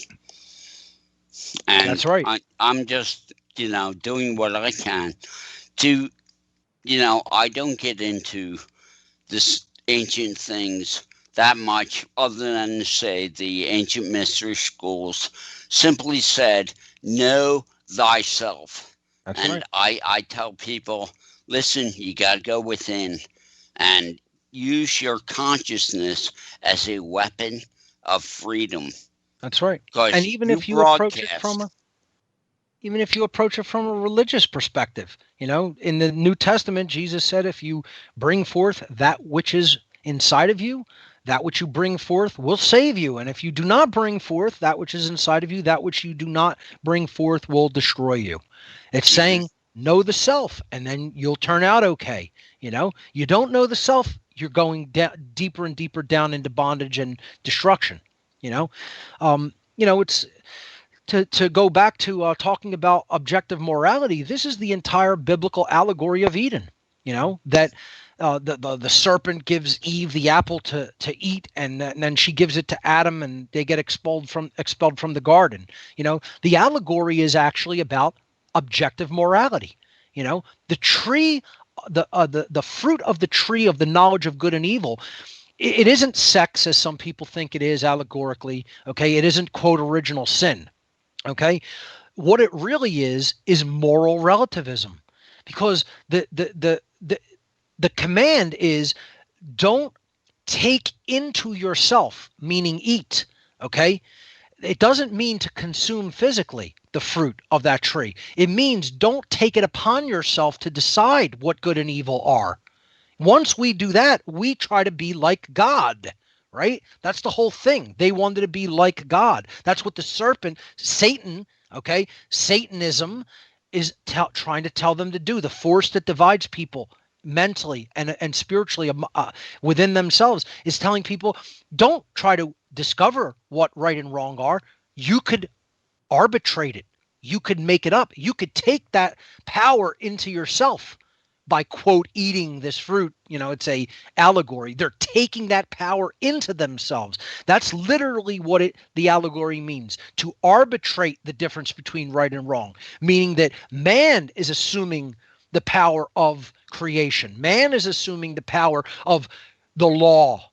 And that's right. I'm just, doing what I can to, I don't get into this ancient things that much, other than to say the ancient mystery schools simply said, know thyself. That's and right. I tell people, listen, you got to go within and use your consciousness as a weapon of freedom. That's right. And even if you approach it from a religious perspective, in the New Testament, Jesus said, if you bring forth that which is inside of you, that which you bring forth will save you. And if you do not bring forth that which is inside of you, that which you do not bring forth will destroy you. It's saying, know the self, and then you'll turn out okay. You don't know the self, you're going deeper and deeper down into bondage and destruction. It's to go back to talking about objective morality. This is the entire biblical allegory of Eden. That the serpent gives Eve the apple to eat, and then she gives it to Adam, and they get expelled from the garden. The allegory is actually about objective morality. The tree, the fruit of the tree of the knowledge of good and evil. It isn't sex, as some people think it is allegorically. Okay, it isn't, quote, original sin. Okay, what it really is moral relativism, because the command is, don't take into yourself, meaning eat. Okay, it doesn't mean to consume physically the fruit of that tree. It means don't take it upon yourself to decide what good and evil are. Once we do that, we try to be like God, right? That's the whole thing. They wanted to be like God. That's what the serpent, Satan, okay, Satanism is trying to tell them to do. The force that divides people mentally and spiritually within themselves is telling people, don't try to discover what right and wrong are. You could arbitrate it. You could make it up. You could take that power into yourself by, quote, eating this fruit. It's a allegory. They're taking that power into themselves. That's literally what the allegory means, to arbitrate the difference between right and wrong, meaning that man is assuming the power of creation. Man is assuming the power of the law,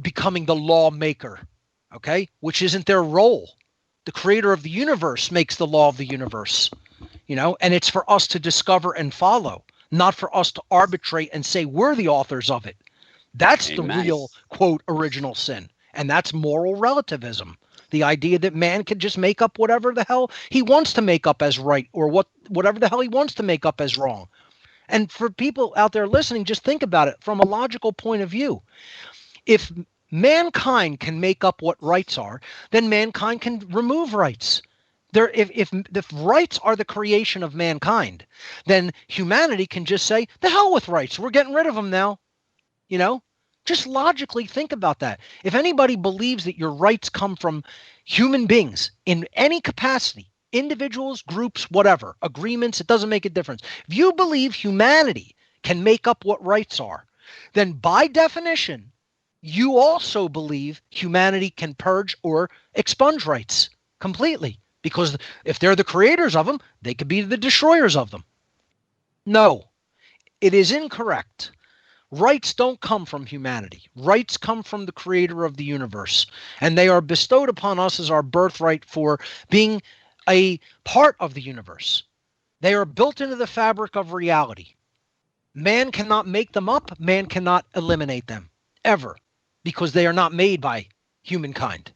becoming the lawmaker, okay, which isn't their role. The creator of the universe makes the law of the universe, and it's for us to discover and follow, not for us to arbitrate and say we're the authors of it. That's Amen. The real, quote, original sin. And that's moral relativism. The idea that man can just make up whatever the hell he wants to make up as right, or whatever the hell he wants to make up as wrong. And for people out there listening, just think about it from a logical point of view. If mankind can make up what rights are, then mankind can remove rights. If rights are the creation of mankind, then humanity can just say, the hell with rights. We're getting rid of them now. Just logically think about that. If anybody believes that your rights come from human beings in any capacity, individuals, groups, whatever, agreements, it doesn't make a difference. If you believe humanity can make up what rights are, then by definition, you also believe humanity can purge or expunge rights completely. Because if they're the creators of them, they could be the destroyers of them. No, it is incorrect. Rights don't come from humanity. Rights come from the creator of the universe. And they are bestowed upon us as our birthright for being a part of the universe. They are built into the fabric of reality. Man cannot make them up. Man cannot eliminate them, ever, because they are not made by humankind.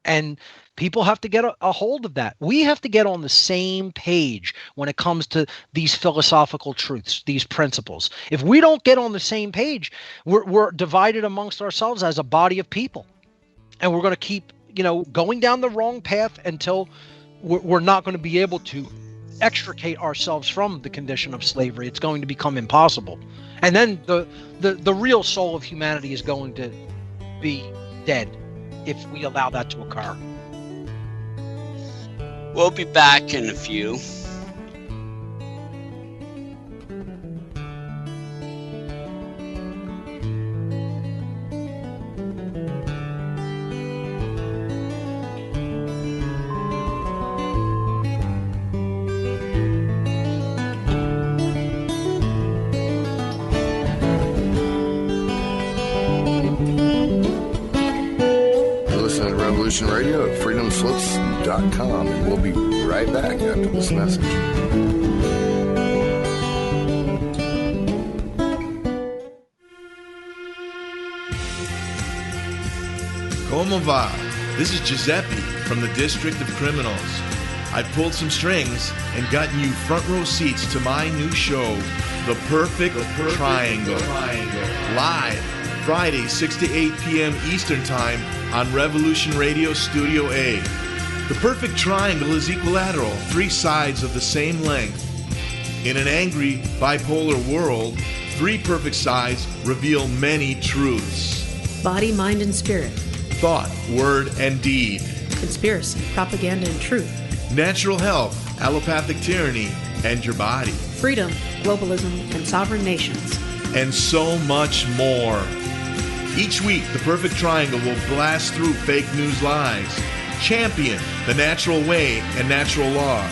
And people have to get a hold of that. We have to get on the same page when it comes to these philosophical truths, these principles. If we don't get on the same page, we're divided amongst ourselves as a body of people. And we're going to keep, going down the wrong path until we're not going to be able to extricate ourselves from the condition of slavery. It's going to become impossible. And then the real soul of humanity is going to be dead if we allow that to occur. We'll be back in a few. Radio at freedomslips.com, and we'll be right back after this message. Como va? This is Giuseppe from the District of Criminals. I pulled some strings and gotten you front row seats to my new show, The Perfect Triangle. Live Fridays 6 to 8 p.m. Eastern Time on Revolution Radio Studio A. The perfect triangle is equilateral, 3 sides of the same length. In an angry, bipolar world, 3 perfect sides reveal many truths. Body, mind, and spirit. Thought, word, and deed. Conspiracy, propaganda, and truth. Natural health, allopathic tyranny, and your body. Freedom, globalism, and sovereign nations. And so much more. Each week, the perfect triangle will blast through fake news lies, champion the natural way and natural law,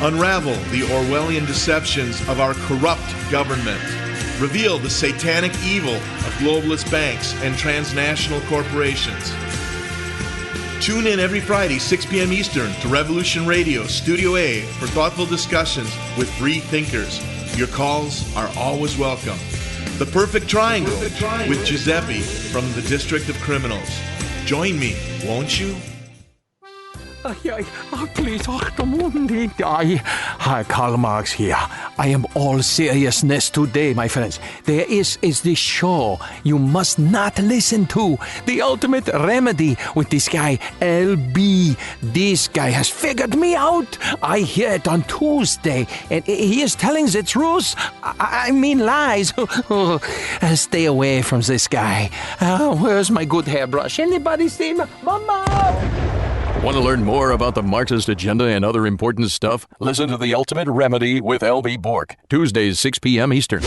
unravel the Orwellian deceptions of our corrupt government, reveal the satanic evil of globalist banks and transnational corporations. Tune in every Friday, 6 p.m. Eastern, to Revolution Radio Studio A for thoughtful discussions with free thinkers. Your calls are always welcome. The Perfect Triangle with Giuseppe from the District of Criminals. Join me, won't you? Please, Hi, Karl Marx here. I am all seriousness today, my friends. There is this show you must not listen to. The Ultimate Remedy with this guy, LB. This guy has figured me out. I hear it on Tuesday, and he is telling the truth. I mean lies. Stay away from this guy. Where's my good hairbrush? Anybody see me? Mama! Want to learn more about the Marxist agenda and other important stuff? Listen to The Ultimate Remedy with LB Bork, Tuesdays 6 p.m. Eastern.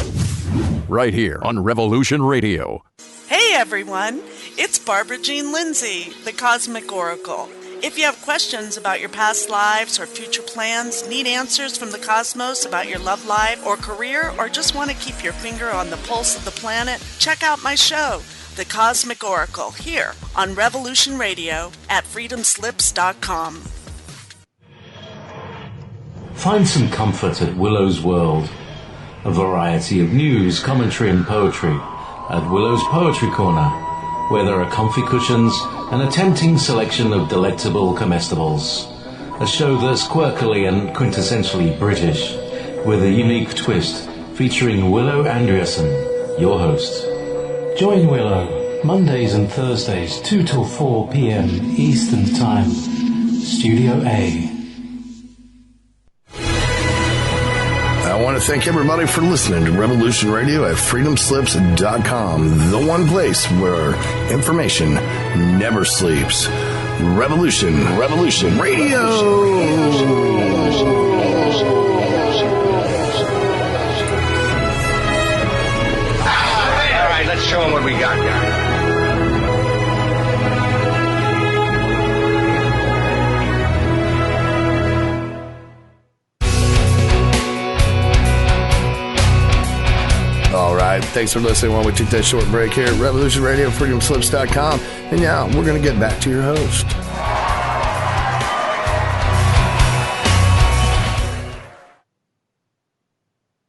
Right here on Revolution Radio. Hey everyone, it's Barbara Jean Lindsay, the Cosmic Oracle. If you have questions about your past lives or future plans, need answers from the cosmos about your love life or career, or just want to keep your finger on the pulse of the planet, check out my show, The Cosmic Oracle, here on Revolution Radio at freedomslips.com. Find some comfort at Willow's World. A variety of news, commentary and poetry at Willow's Poetry Corner, where there are comfy cushions and a tempting selection of delectable comestibles. A show that's quirkily and quintessentially British, with a unique twist featuring Willow Andreasen, your host. Join Willow Mondays and Thursdays 2 till 4 p.m. Eastern Time. Studio A. I want to thank everybody for listening to Revolution Radio at freedomslips.com, the one place where information never sleeps. Revolution Radio. All right, let's show them what we got here. All right, thanks for listening while we take that short break here at Revolution Radio, freedomslips.com. And now we're going to get back to your host.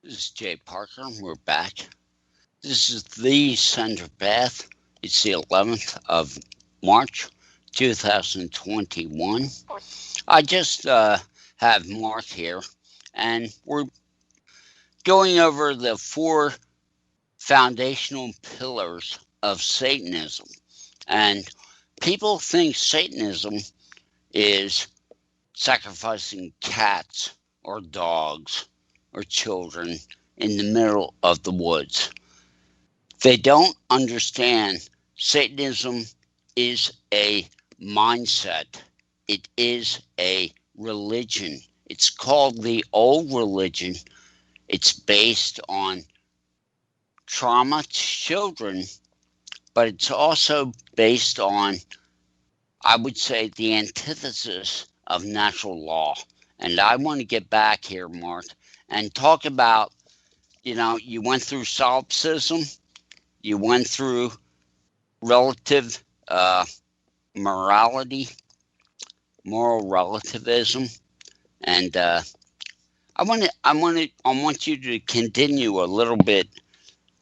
This is Jay Parker. We're back. This is the Center Path. It's the 11th of March, 2021. I just have Mark here, and we're going over the 4 foundational pillars of Satanism. And people think Satanism is sacrificing cats or dogs or children in the middle of the woods. They don't understand Satanism is a mindset. It is a religion. It's called the old religion. It's based on trauma to children, but it's also based on, I would say, the antithesis of natural law. And I want to get back here, Mark, and talk about, you went through solipsism, you went through relative morality, moral relativism, and I want you to continue a little bit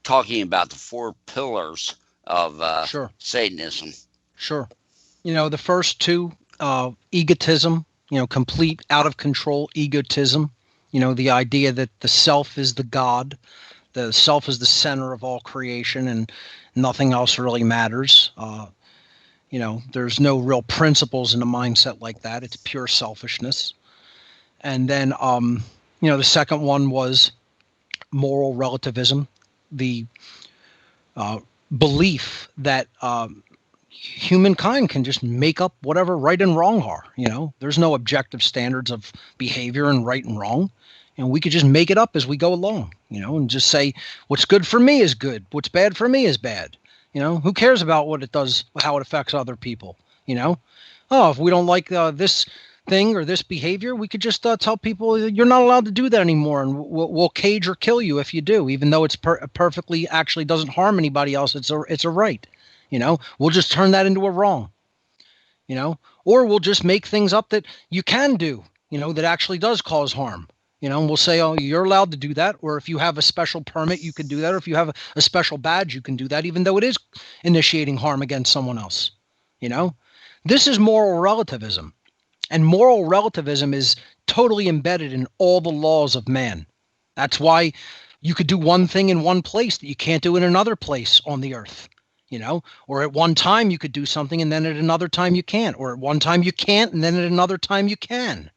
talking about the 4 pillars of Sure. Satanism. Sure. The first 2, egotism, complete out of control egotism, the idea that the self is the God, the self is the center of all creation, Nothing else really matters. There's no real principles in a mindset like that. It's pure selfishness. And then, the second one was moral relativism, the belief that humankind can just make up whatever right and wrong are. There's no objective standards of behavior and right and wrong. And we could just make it up as we go along, and just say what's good for me is good. What's bad for me is bad. Who cares about what it does, how it affects other people? If we don't like this thing or this behavior, we could just tell people you're not allowed to do that anymore, and we'll cage or kill you if you do, even though it's perfectly actually doesn't harm anybody else. It's a right. We'll just turn that into a wrong. Or we'll just make things up that you can do, that actually does cause harm. And we'll say, oh, you're allowed to do that. Or if you have a special permit, you can do that. Or if you have a special badge, you can do that, even though it is initiating harm against someone else. This is moral relativism. And moral relativism is totally embedded in all the laws of man. That's why you could do one thing in one place that you can't do in another place on the earth. Or at one time you could do something and then at another time you can't. Or at one time you can't and then at another time you can.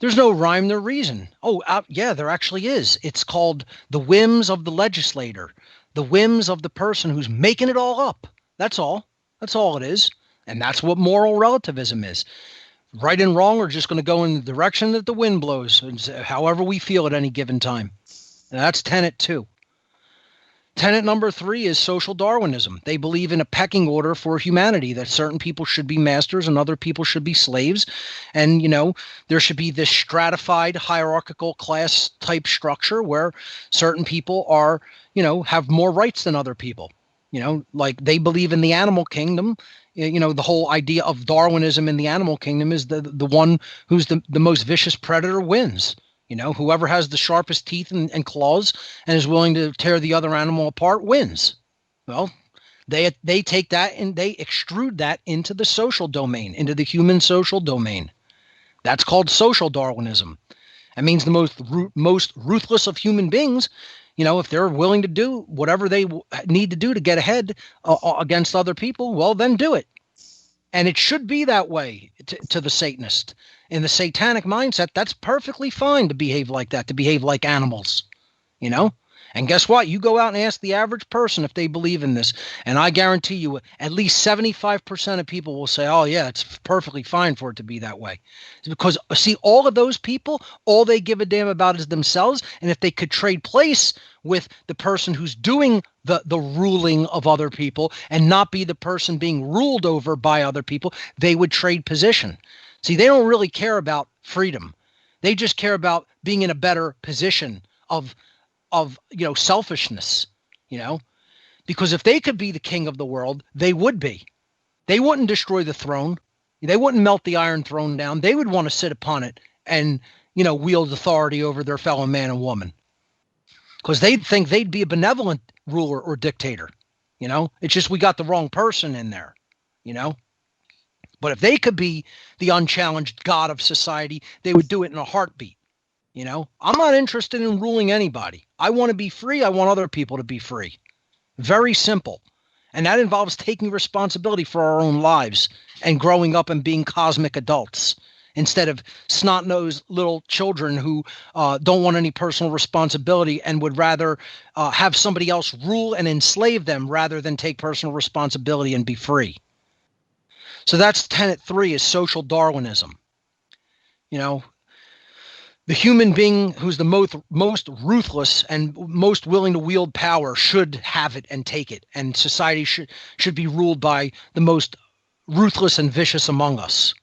There's no rhyme nor reason. Oh, yeah, there actually is. It's called the whims of the legislator, the whims of the person who's making it all up. That's all. That's all it is. And that's what moral relativism is. Right and wrong are just going to go in the direction that the wind blows, however we feel at any given time. And that's tenet 2. Tenet number 3 is social Darwinism. They believe in a pecking order for humanity, that certain people should be masters and other people should be slaves. And, there should be this stratified hierarchical class type structure where certain people are, have more rights than other people. Like they believe in the animal kingdom. The whole idea of Darwinism in the animal kingdom is the one who's the most vicious predator wins. Whoever has the sharpest teeth and claws and is willing to tear the other animal apart wins. Well, they take that and they extrude that into the social domain, into the human social domain. That's called social Darwinism. That means the most ruthless of human beings, if they're willing to do whatever they need to do to get ahead against other people, well, then do it. And it should be that way to the Satanist. In the satanic mindset, that's perfectly fine to behave like that, to behave like animals, And guess what? You go out and ask the average person if they believe in this, and I guarantee you at least 75% of people will say, oh, yeah, it's perfectly fine for it to be that way. It's because, see, all of those people, all they give a damn about is themselves, and if they could trade place with the person who's doing the ruling of other people and not be the person being ruled over by other people, they would trade position. See, they don't really care about freedom. They just care about being in a better position of selfishness, because if they could be the king of the world, they would be. They wouldn't destroy the throne. They wouldn't melt the Iron Throne down. They would want to sit upon it and, wield authority over their fellow man and woman, because they'd think they'd be a benevolent ruler or dictator. It's just we got the wrong person in there, But if they could be the unchallenged god of society, they would do it in a heartbeat. I'm not interested in ruling anybody. I want to be free. I want other people to be free. Very simple. And that involves taking responsibility for our own lives and growing up and being cosmic adults instead of snot-nosed little children who don't want any personal responsibility and would rather have somebody else rule and enslave them rather than take personal responsibility and be free. So that's tenet 3 is social Darwinism. The human being who's the most ruthless and most willing to wield power should have it and take it. And society should be ruled by the most ruthless and vicious among us.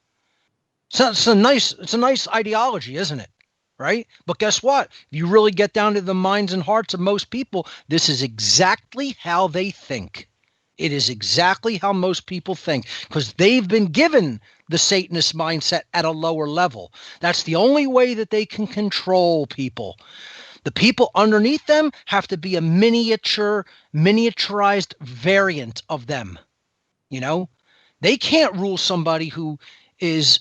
So it's a nice ideology, isn't it? Right? But guess what? If you really get down to the minds and hearts of most people, this is exactly how they think. It is exactly how most people think, because they've been given the Satanist mindset at a lower level. That's the only way that they can control people. The people underneath them have to be a miniaturized variant of them. They can't rule somebody who is,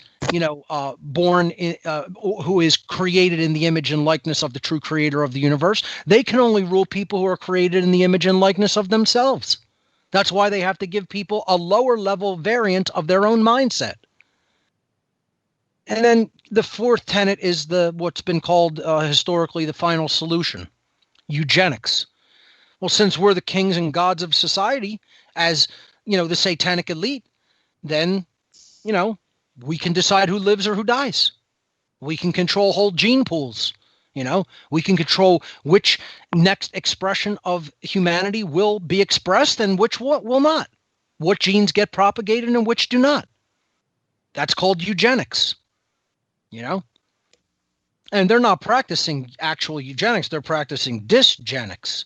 born in, who is created in the image and likeness of the true creator of the universe. They can only rule people who are created in the image and likeness of themselves. That's why they have to give people a lower level variant of their own mindset. And then the fourth tenet is what's been called historically the final solution, eugenics. Well, since we're the kings and gods of society, as the satanic elite, then we can decide who lives or who dies. We can control whole gene pools. We can control which next expression of humanity will be expressed and which will not. What genes get propagated and which do not. That's called eugenics. And they're not practicing actual eugenics. They're practicing dysgenics,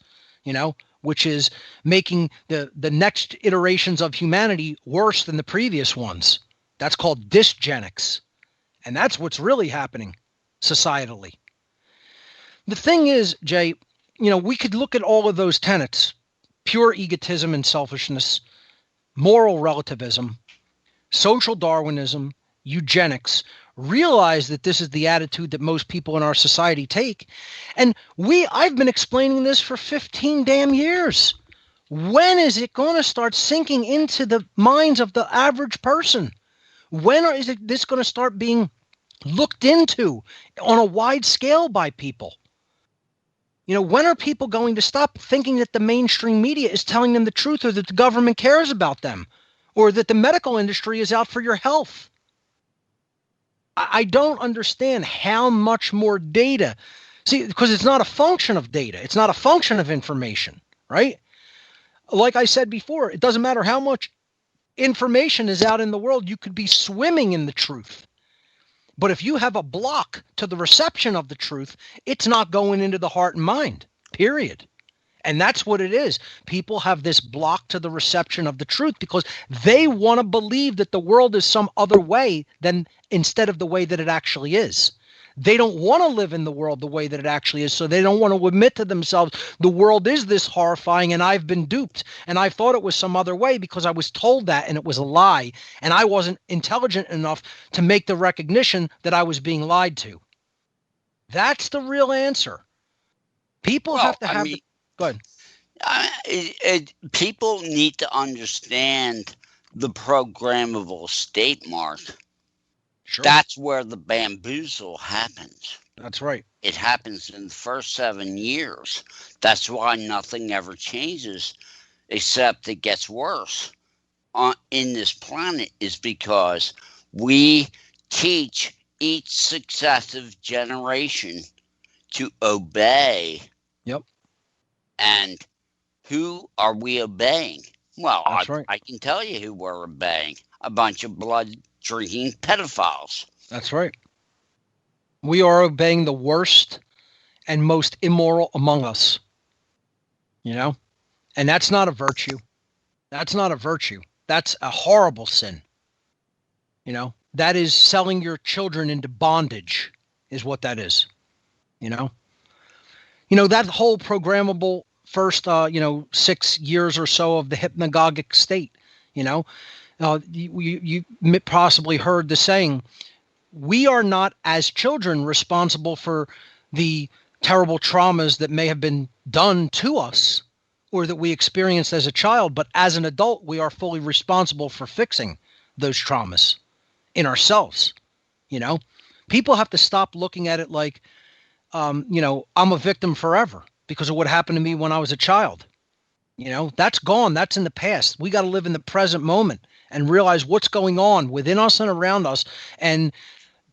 which is making the next iterations of humanity worse than the previous ones. That's called dysgenics. And that's what's really happening societally. The thing is, Jay, we could look at all of those tenets, pure egotism and selfishness, moral relativism, social Darwinism, eugenics, realize that this is the attitude that most people in our society take. And I've been explaining this for 15 damn years. When is it going to start sinking into the minds of the average person? When is this going to start being looked into on a wide scale by people? When are people going to stop thinking that the mainstream media is telling them the truth, or that the government cares about them, or that the medical industry is out for your health? I don't understand how much more data. See, because it's not a function of data. It's not a function of information, right? Like I said before, it doesn't matter how much information is out in the world. You could be swimming in the truth. But if you have a block to the reception of the truth, it's not going into the heart and mind, period. And that's what it is. People have this block to the reception of the truth because they want to believe that the world is some other way than instead of the way that it actually is. They don't want to live in the world the way that it actually is, so they don't want to admit to themselves, the world is this horrifying and I've been duped and I thought it was some other way because I was told that and it was a lie and I wasn't intelligent enough to make the recognition that I was being lied to. That's the real answer. People have to have go ahead. People need to understand the programmable state, Mark. Sure. That's where the bamboozle happens. That's right. It happens in the first 7 years. That's why nothing ever changes except it gets worse in this planet, is because we teach each successive generation to obey. Yep. And who are we obeying? Well, right. I can tell you who we're obeying. A bunch of blood-drinking pedophiles. That's right. We are obeying the worst and most immoral among us. And that's not a virtue. That's not a virtue. That's a horrible sin. That is selling your children into bondage is what that is. That whole programmable first, 6 years or so of the hypnagogic state, you possibly heard the saying, we are not as children responsible for the terrible traumas that may have been done to us or that we experienced as a child, but as an adult, we are fully responsible for fixing those traumas in ourselves. People have to stop looking at it like, I'm a victim forever because of what happened to me when I was a child. That's gone. That's in the past. We got to live in the present moment and realize what's going on within us and around us and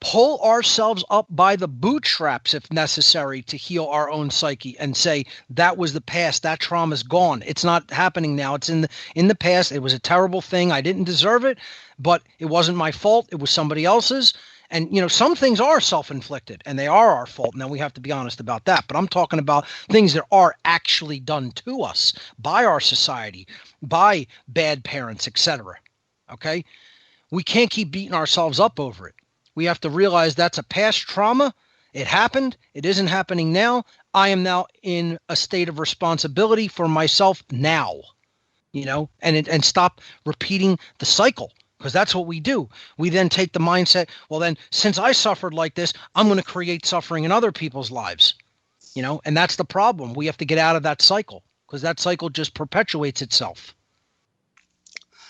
pull ourselves up by the bootstraps if necessary to heal our own psyche and say, that was the past. That trauma's gone. It's not happening now. It's in the past. It was a terrible thing. I didn't deserve it, but it wasn't my fault. It was somebody else's. And, some things are self-inflicted and they are our fault. Now we have to be honest about that. But I'm talking about things that are actually done to us by our society, by bad parents, etc. Okay? We can't keep beating ourselves up over it. We have to realize that's a past trauma. It happened. It isn't happening now. I am now in a state of responsibility for myself now, and stop repeating the cycle. because that's what we do. We then take the mindset, well, then since I suffered like this, I'm going to create suffering in other people's lives, and that's the problem. We have to get out of that cycle, because that cycle just perpetuates itself.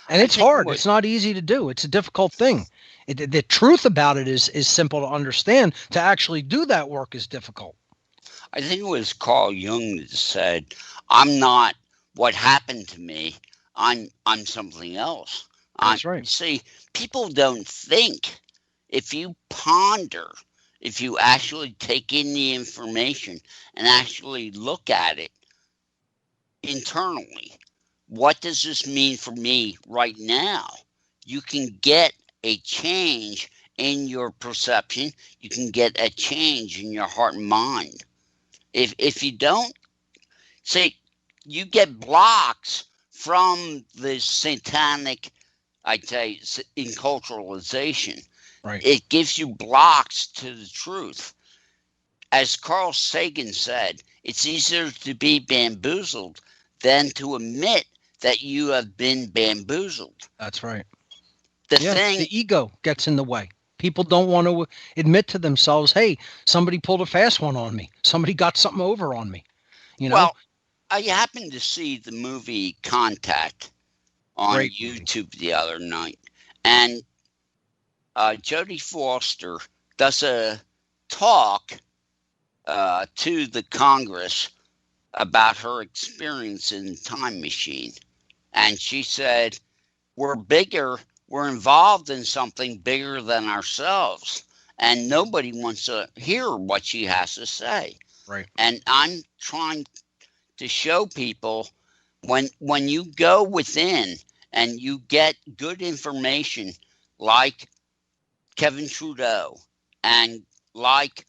And it's hard. It's not easy to do. It's a difficult thing. The truth about it is simple to understand. To actually do that work is difficult. I think it was Carl Jung that said, I'm not what happened to me. I'm something else. That's right. See, people don't think. If you ponder, if you actually take in the information and actually look at it internally, what does this mean for me right now? You can get a change in your perception. You can get a change in your heart and mind. If you don't, say, you get blocks from the satanic, I'd say, enculturalization. Right. It gives you blocks to the truth. As Carl Sagan said, it's easier to be bamboozled than to admit that you have been bamboozled. That's right. The ego gets in the way. People don't want to admit to themselves, hey, somebody pulled a fast one on me. Somebody got something over on me. Well, I happened to see the movie Contact on YouTube the other night. And Jodie Foster does a talk to the Congress about her experience in Time Machine. And she said, we're involved in something bigger than ourselves. And nobody wants to hear what she has to say. Right. And I'm trying to show people when you go within and you get good information like Kevin Trudeau and like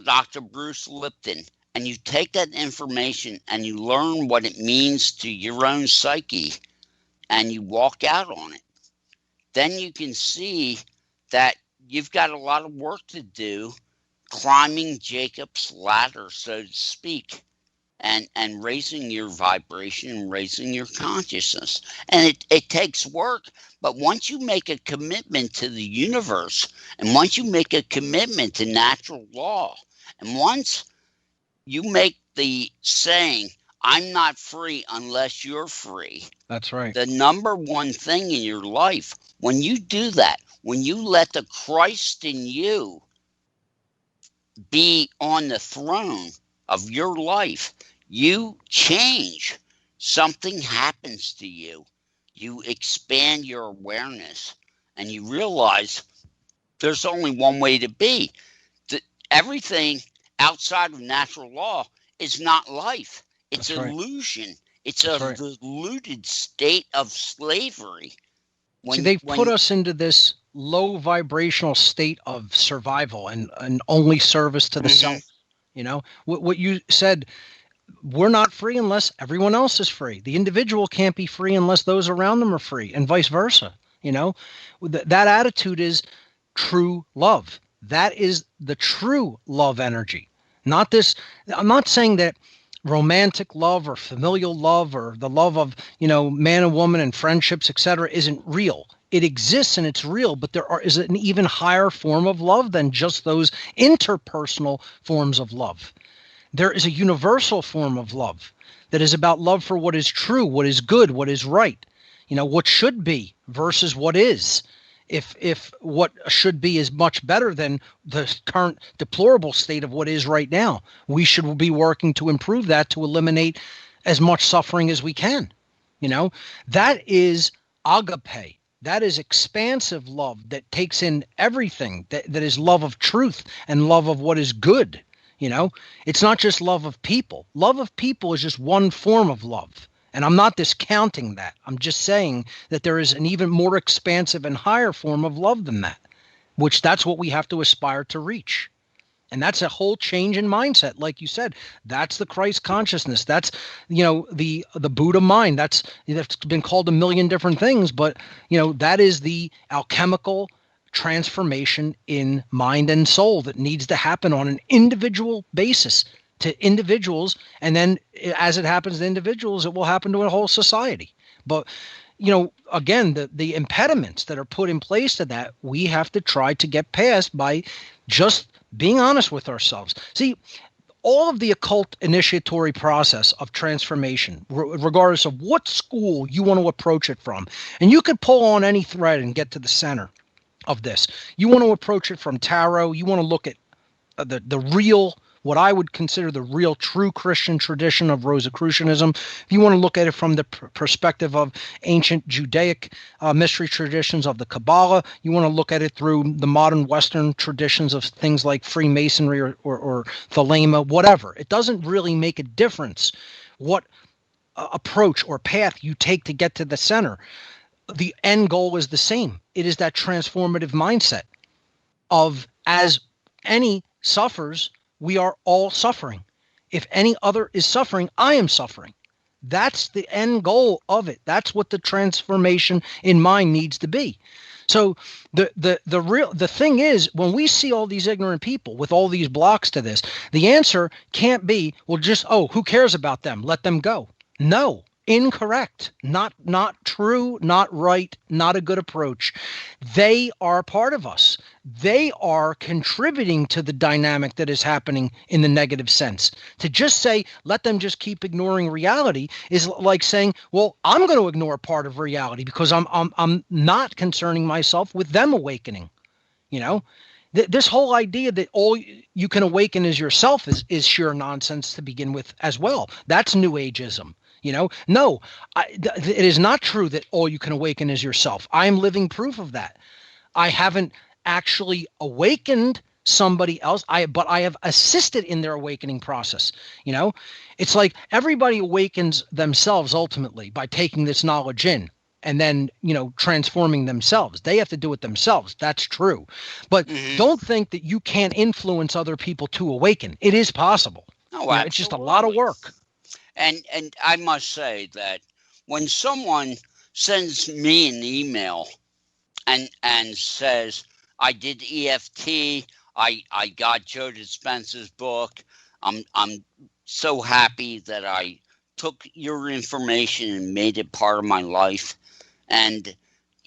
Dr. Bruce Lipton, and you take that information and you learn what it means to your own psyche and you walk out on it, then you can see that you've got a lot of work to do climbing Jacob's ladder, so to speak, and raising your vibration and raising your consciousness. And it takes work, but once you make a commitment to the universe, and once you make a commitment to natural law, and once you make the saying, I'm not free unless you're free. That's right. The number one thing in your life, when you do that, when you let the Christ in you be on the throne of your life, you change. Something happens to you. You expand your awareness and you realize there's only one way to be. Everything outside of natural law is not life. It's an illusion. It's a deluded state of slavery. They've put us into this low vibrational state of survival and only service to the self. What you said, we're not free unless everyone else is free. The individual can't be free unless those around them are free, and vice versa. That attitude is true love. That is the true love energy. Not this. I'm not saying that romantic love or familial love or the love of, man and woman and friendships, etc., isn't real. It exists and it's real, but there is an even higher form of love than just those interpersonal forms of love. There is a universal form of love that is about love for what is true, what is good, what is right, what should be versus what is. If what should be is much better than the current deplorable state of what is right now, we should be working to improve that, to eliminate as much suffering as we can. That is agape. That is expansive love that takes in everything, that is love of truth and love of what is good. It's not just love of people. Love of people is just one form of love. And I'm not discounting that. I'm just saying that there is an even more expansive and higher form of love than that, which that's what we have to aspire to reach. And that's a whole change in mindset. Like you said, that's the Christ consciousness. That's, the Buddha mind. That's been called a million different things, but, that is the alchemical transformation in mind and soul that needs to happen on an individual basis to individuals. And then as it happens to individuals, it will happen to a whole society. But, again, the impediments that are put in place to that, we have to try to get past by just being honest with ourselves. See, all of the occult initiatory process of transformation, regardless of what school you want to approach it from, and you could pull on any thread and get to the center of this. You want to approach it from tarot. You want to look at the real, what I would consider the real true Christian tradition of Rosicrucianism. If you want to look at it from the perspective of ancient Judaic mystery traditions of the Kabbalah, you want to look at it through the modern Western traditions of things like Freemasonry or Thelema, whatever. It doesn't really make a difference what approach or path you take to get to the center. The end goal is the same. It is that transformative mindset of, as any suffers, we are all suffering. If any other is suffering, I am suffering. That's the end goal of it. That's what the transformation in mind needs to be. So the thing is, when we see all these ignorant people with all these blocks to this, the answer can't be, well, just, who cares about them? Let them go. No. Incorrect, not true, not right, not a good approach. They are part of us. They are contributing to the dynamic that is happening in the negative sense. To just say, let them just keep ignoring reality is like saying, well, I'm going to ignore part of reality because I'm not concerning myself with them awakening. This whole idea that all you can awaken is yourself is sheer nonsense to begin with as well. That's New Ageism. No, it is not true that all you can awaken is yourself. I am living proof of that. I haven't actually awakened somebody else, but I have assisted in their awakening process. It's like everybody awakens themselves ultimately by taking this knowledge in and then, transforming themselves. They have to do it themselves. That's true. But don't think that you can't influence other people to awaken. It is possible. No, it's just a lot of work. And I must say that when someone sends me an email and says, I did EFT, I got Joe Dispenza's book, I'm so happy that I took your information and made it part of my life. And,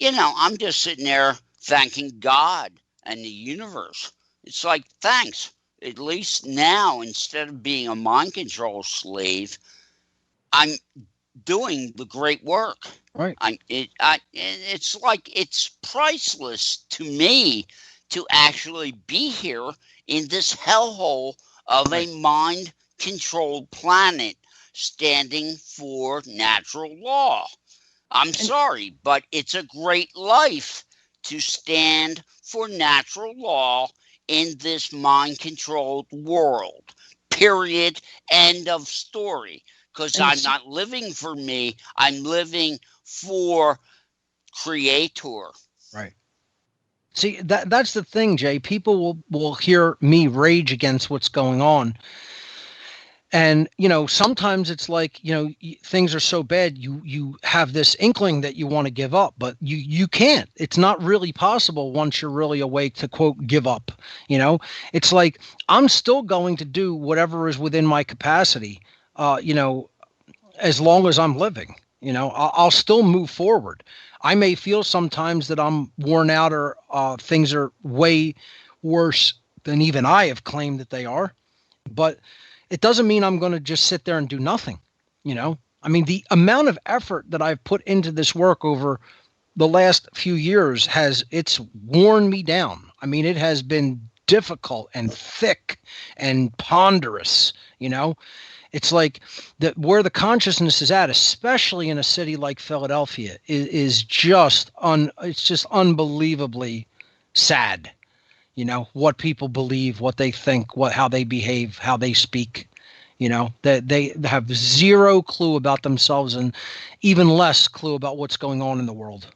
I'm just sitting there thanking God and the universe. It's like, thanks. At least now, instead of being a mind control slave, I'm doing the great work. Right. It's like, it's priceless to me to actually be here in this hellhole of a mind-controlled planet standing for natural law. I'm sorry, but it's a great life to stand for natural law in this mind-controlled world. Period. End of story. Because I'm not living for me. I'm living for Creator. Right. See, that's the thing, Jay. People will hear me rage against what's going on. And, sometimes it's like, things are so bad, you have this inkling that you want to give up, but you can't. It's not really possible once you're really awake to, quote, give up. It's like, I'm still going to do whatever is within my capacity, as long as I'm living. I'll still move forward. I may feel sometimes that I'm worn out or things are way worse than even I have claimed that they are, but it doesn't mean I'm going to just sit there and do nothing. The amount of effort that I've put into this work over the last few years it's worn me down. It has been difficult and thick and ponderous. It's like where the consciousness is at, especially in a city like Philadelphia, is just it's just unbelievably sad. What people believe, what they think, how they behave, how they speak. That they have zero clue about themselves and even less clue about what's going on in the world.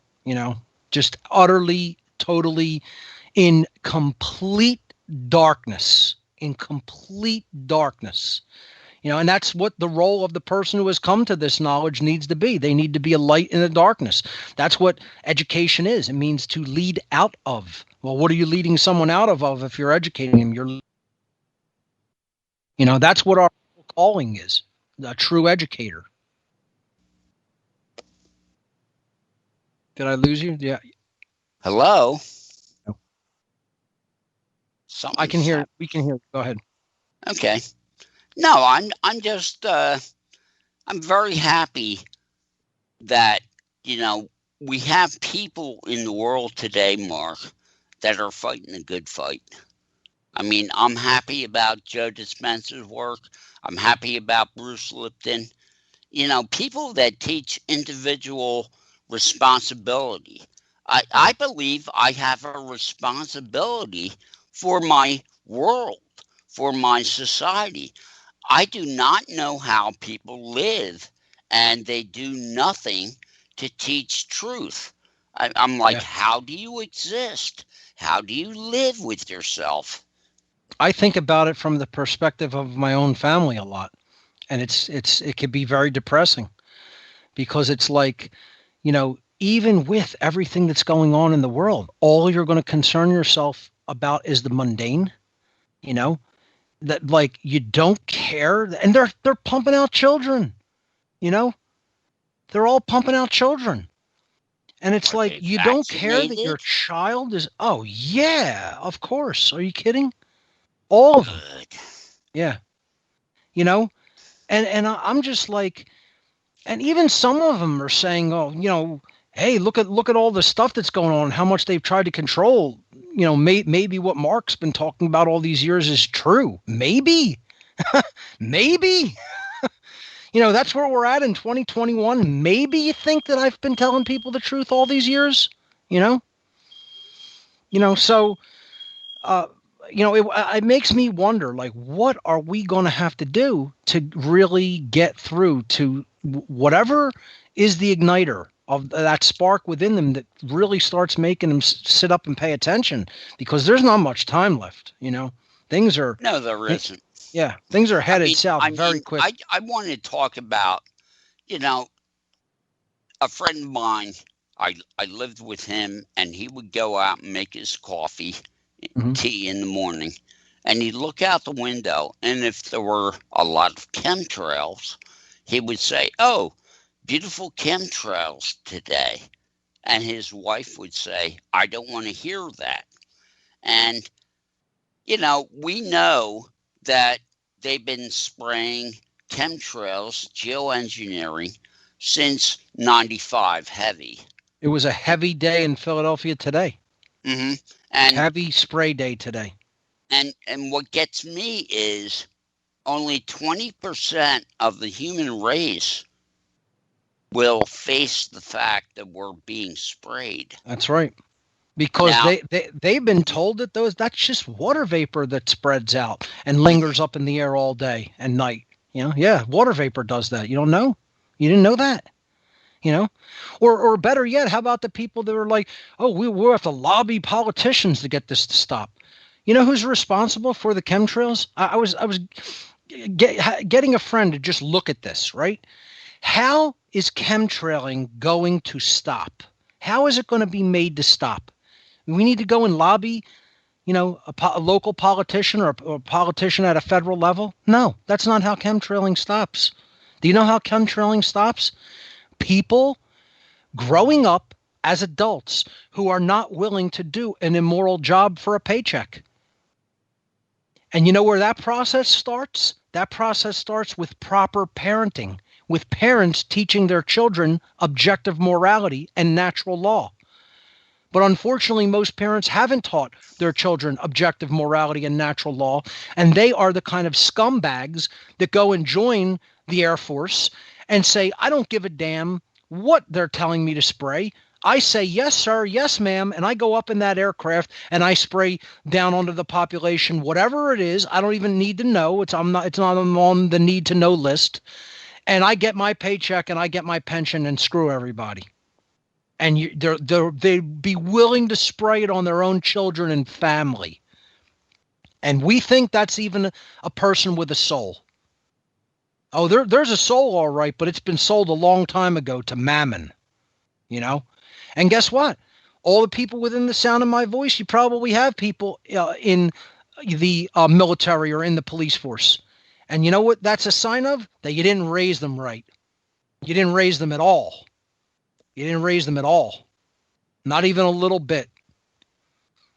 Just utterly, totally in complete darkness. And that's what the role of the person who has come to this knowledge needs to be. They need to be a light in the darkness. That's what education is. It means to lead out of. Well, what are you leading someone out of if you're educating him? That's what our calling is, a true educator. Did I lose you? Yeah. Hello? No. Something's I can hear. happening. We can hear. Go ahead. Okay. No, I'm just I'm very happy that, we have people in the world today, Mark, that are fighting a good fight. I mean, I'm happy about Joe Dispenza's work. I'm happy about Bruce Lipton. People that teach individual responsibility. I believe I have a responsibility for my world, for my society. I do not know how people live, and they do nothing to teach truth. I'm like, Yeah. how do you exist? How do you live with yourself? I think about it from the perspective of my own family a lot, and it can be very depressing, because it's like, even with everything that's going on in the world, all you're going to concern yourself about is the mundane. That, like, you don't care, and they're pumping out children. They're all pumping out children, and it's Are like, they you don't care that your vaccinated? child is. Oh yeah, of course. Are you kidding? All of them. Good. Yeah. I'm just like, and even some of them are saying, oh, hey, look at all the stuff that's going on, how much they've tried to control. Maybe what Mark's been talking about all these years is true. Maybe. Maybe. That's where we're at in 2021. Maybe you think that I've been telling people the truth all these years. So it makes me wonder, like, what are we going to have to do to really get through to whatever is the igniter of that spark within them that really starts making them sit up and pay attention, because there's not much time left. Things are. No, there isn't. Yeah, things are headed south very quick. I want to talk about, a friend of mine. I lived with him, and he would go out and make his coffee, tea in the morning, and he'd look out the window, and if there were a lot of chemtrails, he would say, "Oh, beautiful chemtrails today." And his wife would say, "I don't want to hear that." And, we know that they've been spraying chemtrails, geoengineering, since 95 heavy. It was a heavy day in Philadelphia today. Mm-hmm. And heavy spray day today. And what gets me is only 20% of the human race will face the fact that we're being sprayed. That's right. Because now, they've been told that that's just water vapor that spreads out and lingers up in the air all day and night. Yeah, water vapor does that. You don't know? You didn't know that? Or better yet, how about the people that are like, oh, we'll have to lobby politicians to get this to stop? Who's responsible for the chemtrails? I was getting a friend to just look at this, right? How is chemtrailing going to stop? How is it going to be made to stop? We need to go and lobby, a local politician or a politician at a federal level? No, that's not how chemtrailing stops. Do you know how chemtrailing stops? People growing up as adults who are not willing to do an immoral job for a paycheck. And you know where that process starts? That process starts with proper parenting, with parents teaching their children objective morality and natural law. But unfortunately, most parents haven't taught their children objective morality and natural law, and they are the kind of scumbags that go and join the Air Force and say, I don't give a damn what they're telling me to spray. I say, yes, sir, yes, ma'am, and I go up in that aircraft and I spray down onto the population, whatever it is. I don't even need to know. It's not on the need to know list. And I get my paycheck and I get my pension and screw everybody. And they'd be willing to spray it on their own children and family. And we think that's even a person with a soul. Oh, there's a soul, all right, but it's been sold a long time ago to mammon, And guess what? All the people within the sound of my voice, you probably have people in the military or in the police force. And you know what that's a sign of? That you didn't raise them right. You didn't raise them at all. You didn't raise them at all. Not even a little bit.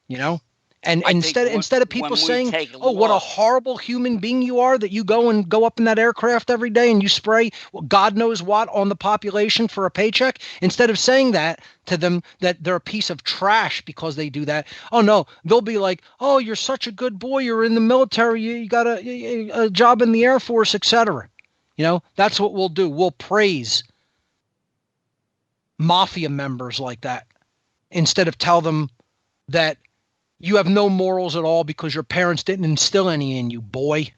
You know? And instead of people saying, "Oh, what a horrible human being you are that you go up in that aircraft every day and you spray God knows what on the population for a paycheck," instead of saying that to them, that they're a piece of trash because they do that, oh no, they'll be like, "Oh, you're such a good boy. You're in the military. You got a job in the Air Force, etc." You know, that's what we'll do. We'll praise mafia members like that instead of tell them that you have no morals at all because your parents didn't instill any in you, boy.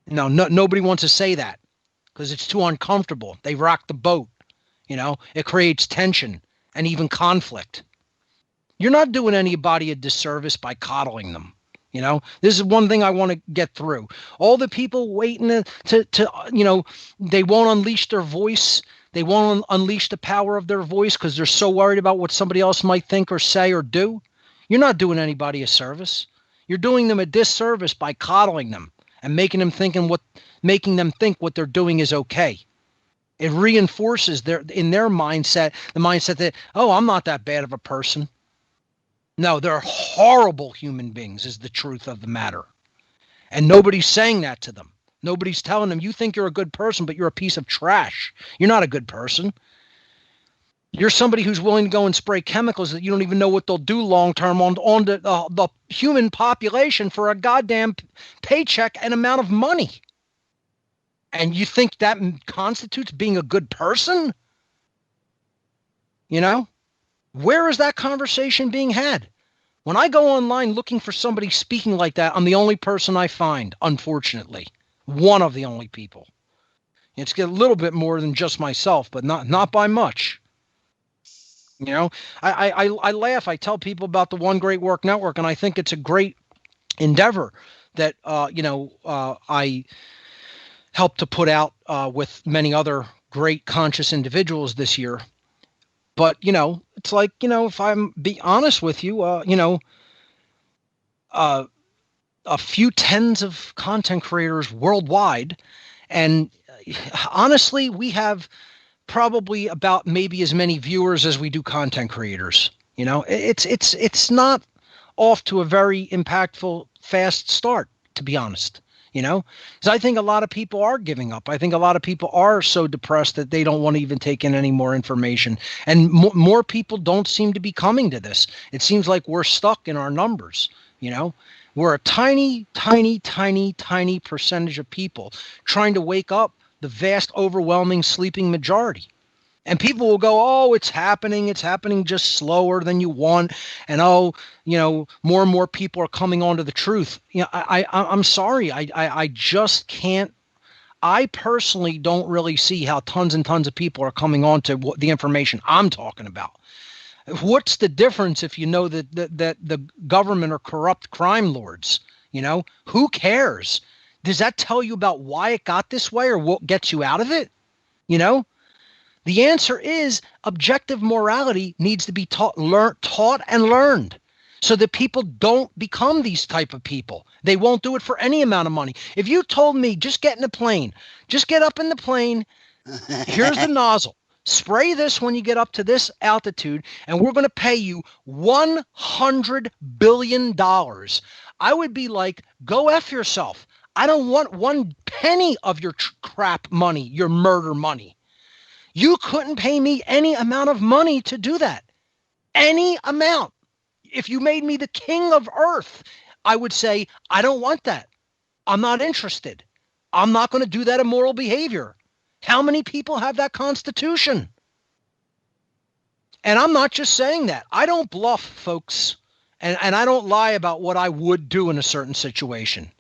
No, nobody wants to say that because it's too uncomfortable. They rock the boat. You know, it creates tension and even conflict. You're not doing anybody a disservice by coddling them. You know, this is one thing I want to get through. All the people waiting to you know, they won't unleash their voice. They won't unleash the power of their voice because they're so worried about what somebody else might think or say or do. You're not doing anybody a service. You're doing them a disservice by coddling them and making them think what they're doing is okay. It reinforces in their mindset, the mindset that, oh, I'm not that bad of a person. No, they're horrible human beings is the truth of the matter. And nobody's saying that to them. Nobody's telling them, you think you're a good person, but you're a piece of trash. You're not a good person. You're somebody who's willing to go and spray chemicals that you don't even know what they'll do long term on the human population for a goddamn paycheck and amount of money. And you think that constitutes being a good person? You know? Where is that conversation being had? When I go online looking for somebody speaking like that, I'm the only person I find, unfortunately. One of the only people. It's a little bit more than just myself, but not by much. You know, I laugh. I tell people about the One Great Work Network, and I think it's a great endeavor that, I helped to put out with many other great conscious individuals this year. But, you know, it's like, you know, if I'm be honest with you, a few tens of content creators worldwide. And honestly, we have probably about maybe as many viewers as we do content creators. You know, it's not off to a very impactful, fast start, to be honest. You know, because I think a lot of people are giving up. I think a lot of people are so depressed that they don't want to even take in any more information. And more people don't seem to be coming to this. It seems like we're stuck in our numbers. You know, we're a tiny, tiny, tiny, tiny percentage of people trying to wake up the vast, overwhelming sleeping majority. And people will go, oh, it's happening just slower than you want. And, oh, you know, more and more people are coming onto the truth. You know, I'm sorry. I just can't. I personally don't really see how tons and tons of people are coming on to the information I'm talking about. What's the difference if you know that the government are corrupt crime lords? You know, who cares? Does that tell you about why it got this way or what gets you out of it? You know? The answer is objective morality needs to be taught and learned so that people don't become these type of people. They won't do it for any amount of money. If you told me just get in a plane, just get up in the plane, here's the nozzle, spray this when you get up to this altitude, and we're going to pay you $100 billion. I would be like, go F yourself. I don't want one penny of your crap money, your murder money. You couldn't pay me any amount of money to do that. Any amount. If you made me the king of earth, I would say, I don't want that. I'm not interested. I'm not going to do that immoral behavior. How many people have that constitution? And I'm not just saying that. I don't bluff, folks. And I don't lie about what I would do in a certain situation.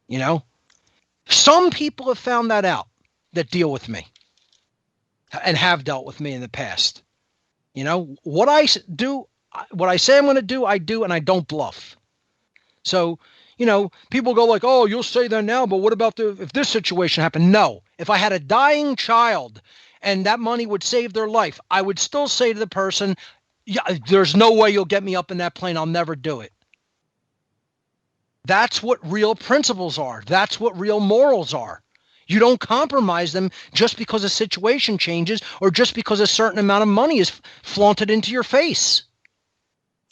You know? Some people have found that out that deal with me. And have dealt with me in the past. You know, what I do, what I say I'm going to do, I do, and I don't bluff. So, you know, people go like, oh, you'll say that now, but what about if this situation happened? No. If I had a dying child and that money would save their life, I would still say to the person, yeah, there's no way you'll get me up in that plane. I'll never do it. That's what real principles are. That's what real morals are. You don't compromise them just because a situation changes or just because a certain amount of money is flaunted into your face.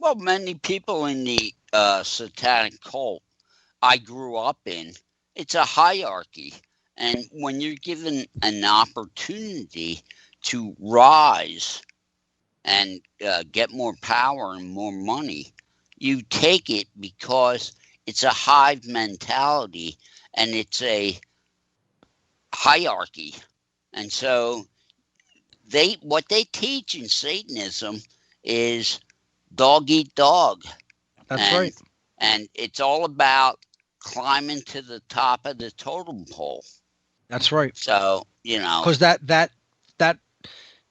Well, many people in the satanic cult I grew up in, it's a hierarchy. And when you're given an opportunity to rise and get more power and more money, you take it because it's a hive mentality and it's a hierarchy. And so what they teach in Satanism is dog eat dog. That's right. And it's all about climbing to the top of the totem pole. That's right. So, because that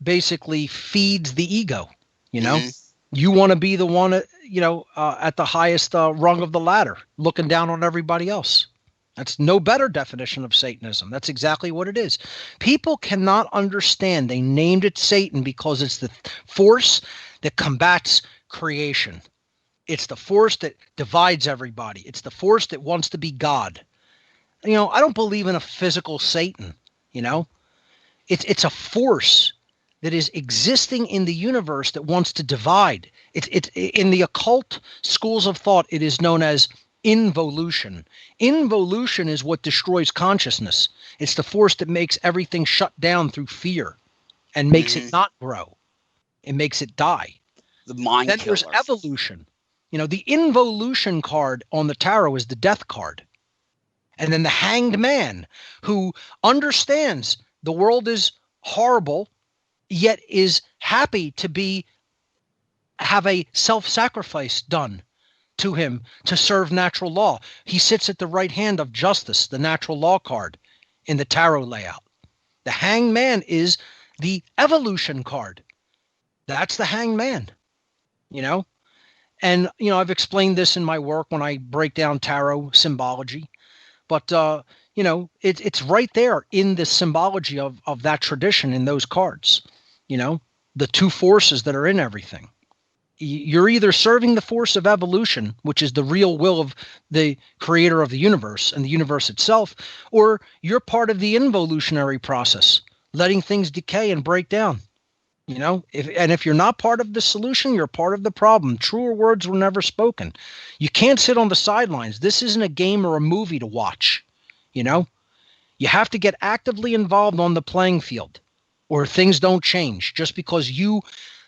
basically feeds the ego. You want to be the one, at the highest rung of the ladder, looking down on everybody else. That's no better definition of Satanism. That's exactly what it is. People cannot understand. They named it Satan because it's the force that combats creation. It's the force that divides everybody. It's the force that wants to be God. I don't believe in a physical Satan. It's a force that is existing in the universe that wants to divide. It's in the occult schools of thought, it is known as involution. Involution is what destroys consciousness. It's the force that makes everything shut down through fear and makes it not grow. It makes it die. The mind Then killer. There's evolution. The involution card on the tarot is the death card. And then the hanged man, who understands the world is horrible, yet is happy to have a self-sacrifice done to him to serve natural law. He sits at the right hand of justice, the natural law card in the tarot layout. The hanged man is the evolution card. That's the hanged man, And, I've explained this in my work when I break down tarot symbology. But, it's right there in the symbology of that tradition in those cards, the two forces that are in everything. You're either serving the force of evolution, which is the real will of the creator of the universe and the universe itself, or you're part of the involutionary process, letting things decay and break down. If you're not part of the solution, you're part of the problem. Truer words were never spoken. You can't sit on the sidelines. This isn't a game or a movie to watch. You have to get actively involved on the playing field, or things don't change. Just because you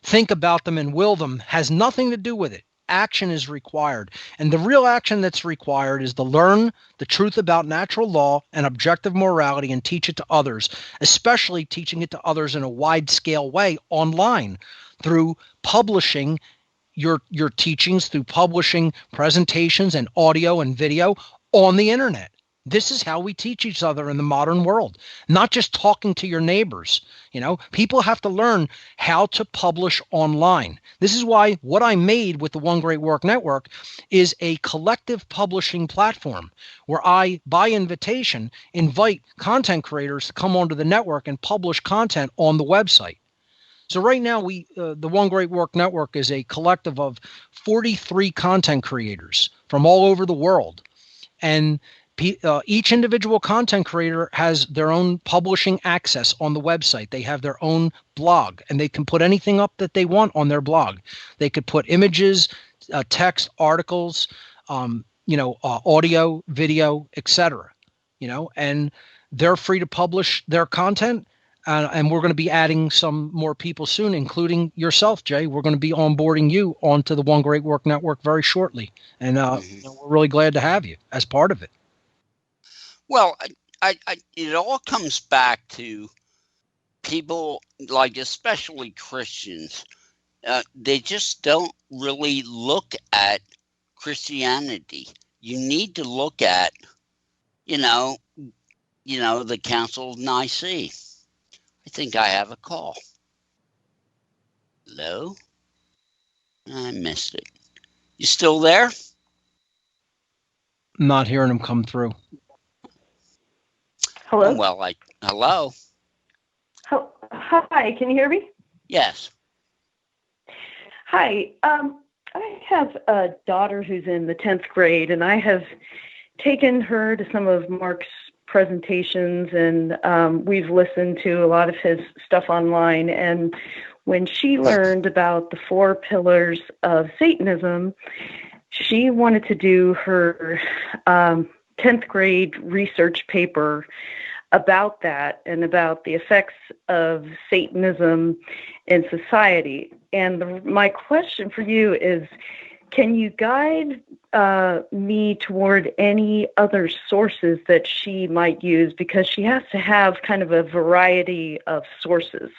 think about them and will them has nothing to do with it. Action is required. And the real action that's required is to learn the truth about natural law and objective morality and teach it to others, especially teaching it to others in a wide-scale way online through publishing your teachings, through publishing presentations and audio and video on the internet. This is how we teach each other in the modern world, not just talking to your neighbors. People have to learn how to publish online. This is why what I made with the One Great Work Network is a collective publishing platform where I, by invitation, invite content creators to come onto the network and publish content on the website. So right now, the One Great Work Network is a collective of 43 content creators from all over the world. And each individual content creator has their own publishing access on the website. They have their own blog, and they can put anything up that they want on their blog. They could put images, text, articles, audio, video, etc. And they're free to publish their content. And we're going to be adding some more people soon, including yourself, Jay. We're going to be onboarding you onto the One Great Work Network very shortly. And we're really glad to have you as part of it. Well, it all comes back to people, like especially Christians. They just don't really look at Christianity. You need to look at, the Council of Nicaea. I think I have a call. Hello? I missed it. You still there? Not hearing him come through. Hello? Oh, well, hello? Hi, can you hear me? Yes. Hi. I have a daughter who's in the 10th grade, and I have taken her to some of Mark's presentations, and we've listened to a lot of his stuff online. And when she learned about the 4 pillars of Satanism, she wanted to do her 10th grade research paper about that and about the effects of Satanism in society. And my question for you is, can you guide me toward any other sources that she might use? Because she has to have kind of a variety of sources.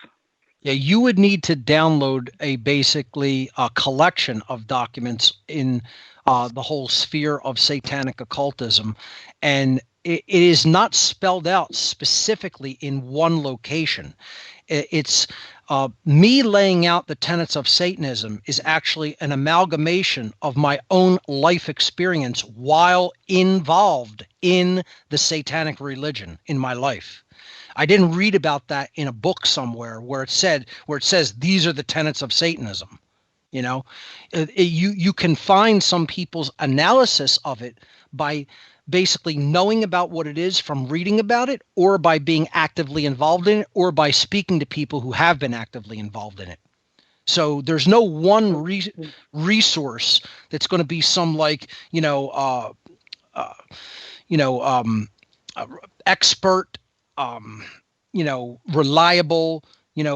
Yeah, you would need to download basically a collection of documents in the whole sphere of satanic occultism. And it is not spelled out specifically in one location. It's me laying out the tenets of Satanism is actually an amalgamation of my own life experience while involved in the satanic religion in my life. I didn't read about that in a book somewhere where it says these are the tenets of Satanism. You know, you can find some people's analysis of it by basically knowing about what it is from reading about it, or by being actively involved in it, or by speaking to people who have been actively involved in it. So there's no one resource that's going to be some expert, reliable,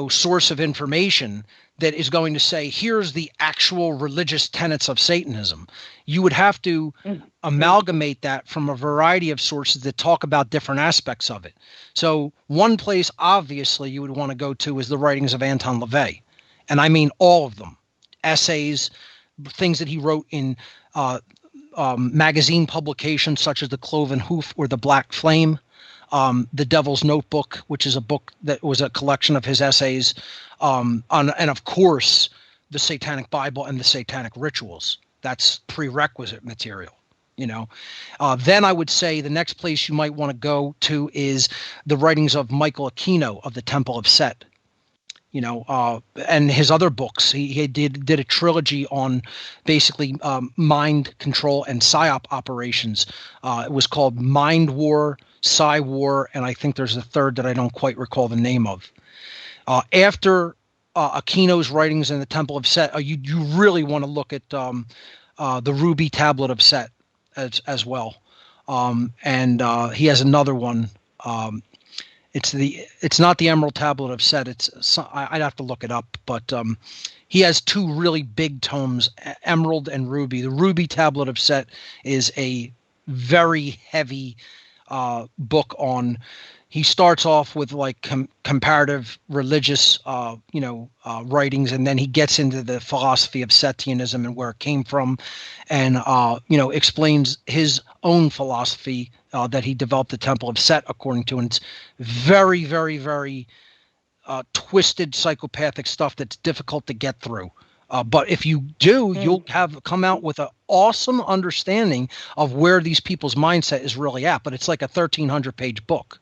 source of information that is going to say, here's the actual religious tenets of Satanism. You would have to amalgamate that from a variety of sources that talk about different aspects of it. So one place, obviously, you would want to go to is the writings of Anton LaVey. And I mean all of them. Essays, things that he wrote in magazine publications such as The Cloven Hoof or The Black Flame. The Devil's Notebook, which is a book that was a collection of his essays, and of course, the Satanic Bible and the Satanic Rituals. That's prerequisite material, Then I would say the next place you might want to go to is the writings of Michael Aquino of the Temple of Set. And his other books. He did a trilogy on basically mind control and psyop operations. It was called Mind War, Psy War, and I think there's a third that I don't quite recall the name of. After Aquino's writings in the Temple of Set, you really want to look at the Ruby Tablet of Set as well. And he has another one. It's not the Emerald Tablet of Set. I'd have to look it up, but he has 2 really big tomes, Emerald and Ruby. The Ruby Tablet of Set is a very heavy book on. He starts off with like comparative religious, writings, and then he gets into the philosophy of Setianism and where it came from, and explains his own philosophy that he developed the Temple of Set according to. And it's very, very, very twisted psychopathic stuff that's difficult to get through. But if you do, you'll have come out with an awesome understanding of where these people's mindset is really at. But it's like a 1,300-page book,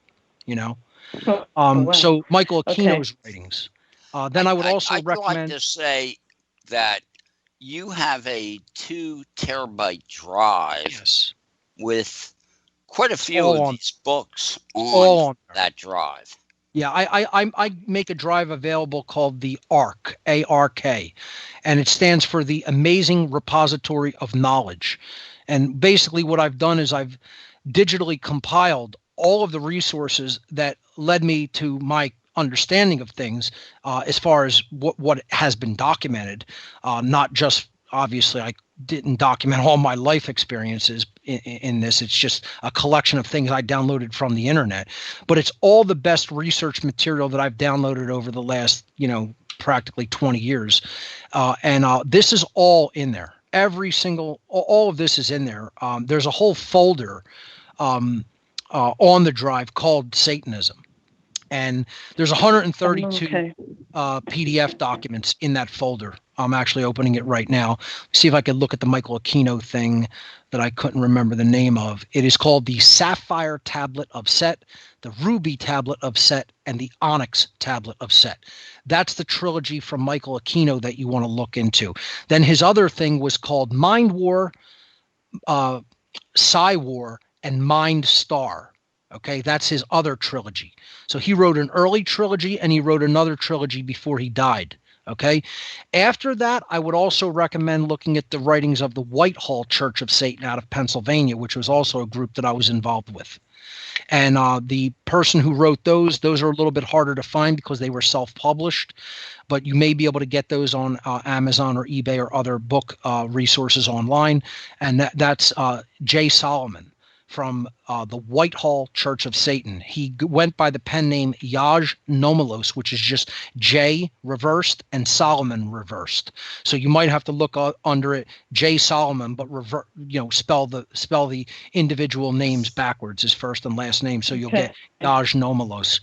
Wow. So Michael Aquino's writings. Then I would also I'd recommend. like to say that you have a 2 terabyte drive with quite a few of these books on that drive. Yeah, I make a drive available called the ARK, A-R-K, and it stands for the Amazing Repository of Knowledge. And basically what I've done is I've digitally compiled all of the resources that led me to my understanding of things as far as what has been documented, not just, obviously, I didn't document all my life experiences in this. It's just a collection of things I downloaded from the internet. But it's all the best research material that I've downloaded over the last, practically 20 years. And this is all in there. All of this is in there. There's a whole folder on the drive called Satanism. And there's 132 PDF documents in that folder. I'm actually opening it right now. See if I can look at the Michael Aquino thing that I couldn't remember the name of. It is called the Sapphire Tablet of Set, the Ruby Tablet of Set, and the Onyx Tablet of Set. That's the trilogy from Michael Aquino that you want to look into. Then his other thing was called Mind War, Psy War, and Mind Star. Okay, that's his other trilogy. So he wrote an early trilogy and he wrote another trilogy before he died. Okay. After that, I would also recommend looking at the writings of the Whitehall Church of Satan out of Pennsylvania, which was also a group that I was involved with. And the person who wrote those are a little bit harder to find because they were self-published, but you may be able to get those on Amazon or eBay or other book resources online. And that's Jay Solomon from the Whitehall Church of Satan. He went by the pen name Yaj Nomelos, which is just J reversed and Solomon reversed. So you might have to look under it J Solomon, but spell the individual names backwards, his first and last name. So you'll get Yaj Nomelos.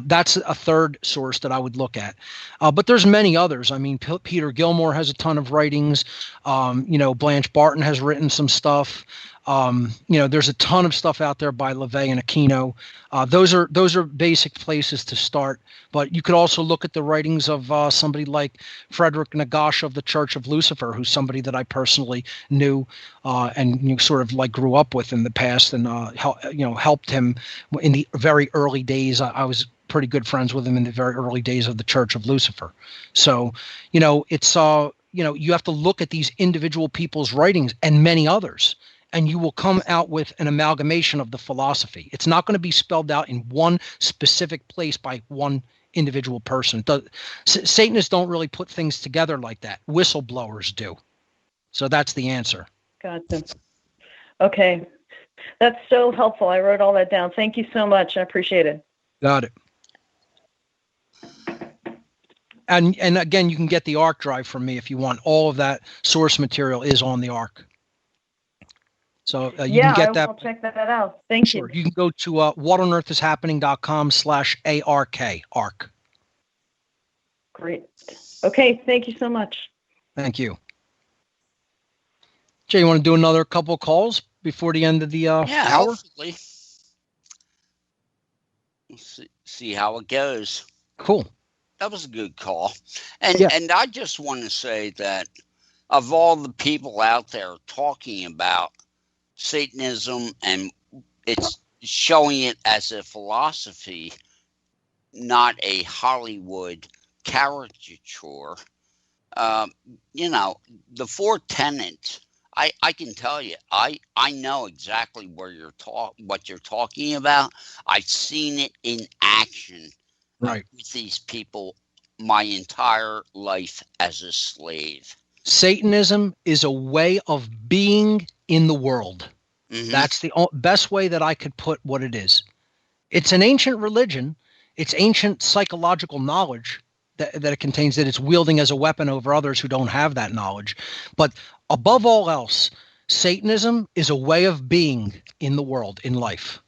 That's a third source that I would look at. But there's many others. I mean, Peter Gilmore has a ton of writings. Blanche Barton has written some stuff. There's a ton of stuff out there by LaVey and Aquino. Those are basic places to start, but you could also look at the writings of somebody like Frederick Nagash of the Church of Lucifer, who's somebody that I personally knew and sort of like grew up with in the past, and helped him in the very early days. I was pretty good friends with him in the very early days of the Church of Lucifer. So, it's you have to look at these individual people's writings and many others, and you will come out with an amalgamation of the philosophy. It's not going to be spelled out in one specific place by one individual person. Satanists don't really put things together like that. Whistleblowers do. So that's the answer. Gotcha. Okay. That's so helpful. I wrote all that down. Thank you so much. I appreciate it. Got it. And again, you can get the ARC drive from me if you want. All of that source material is on the ARC. So you can get that. I'll check that out. Thank you. You can go to whatonearthishappening.com/ARK. ARC. Great. Okay. Thank you so much. Thank you. Jay, you want to do another couple calls before the end of the hour? Hopefully. Let's see how it goes. Cool. That was a good call. And I just want to say that of all the people out there talking about Satanism, and it's showing it as a philosophy, not a Hollywood caricature. The four tenets, I can tell you, I know exactly what you're talking about. I've seen it in action with these people my entire life as a slave. Satanism is a way of being in the world. Mm-hmm. That's the best way that I could put what it is. It's an ancient religion. It's ancient psychological knowledge that it contains, that it's wielding as a weapon over others who don't have that knowledge. But above all else, Satanism is a way of being in the world, in life.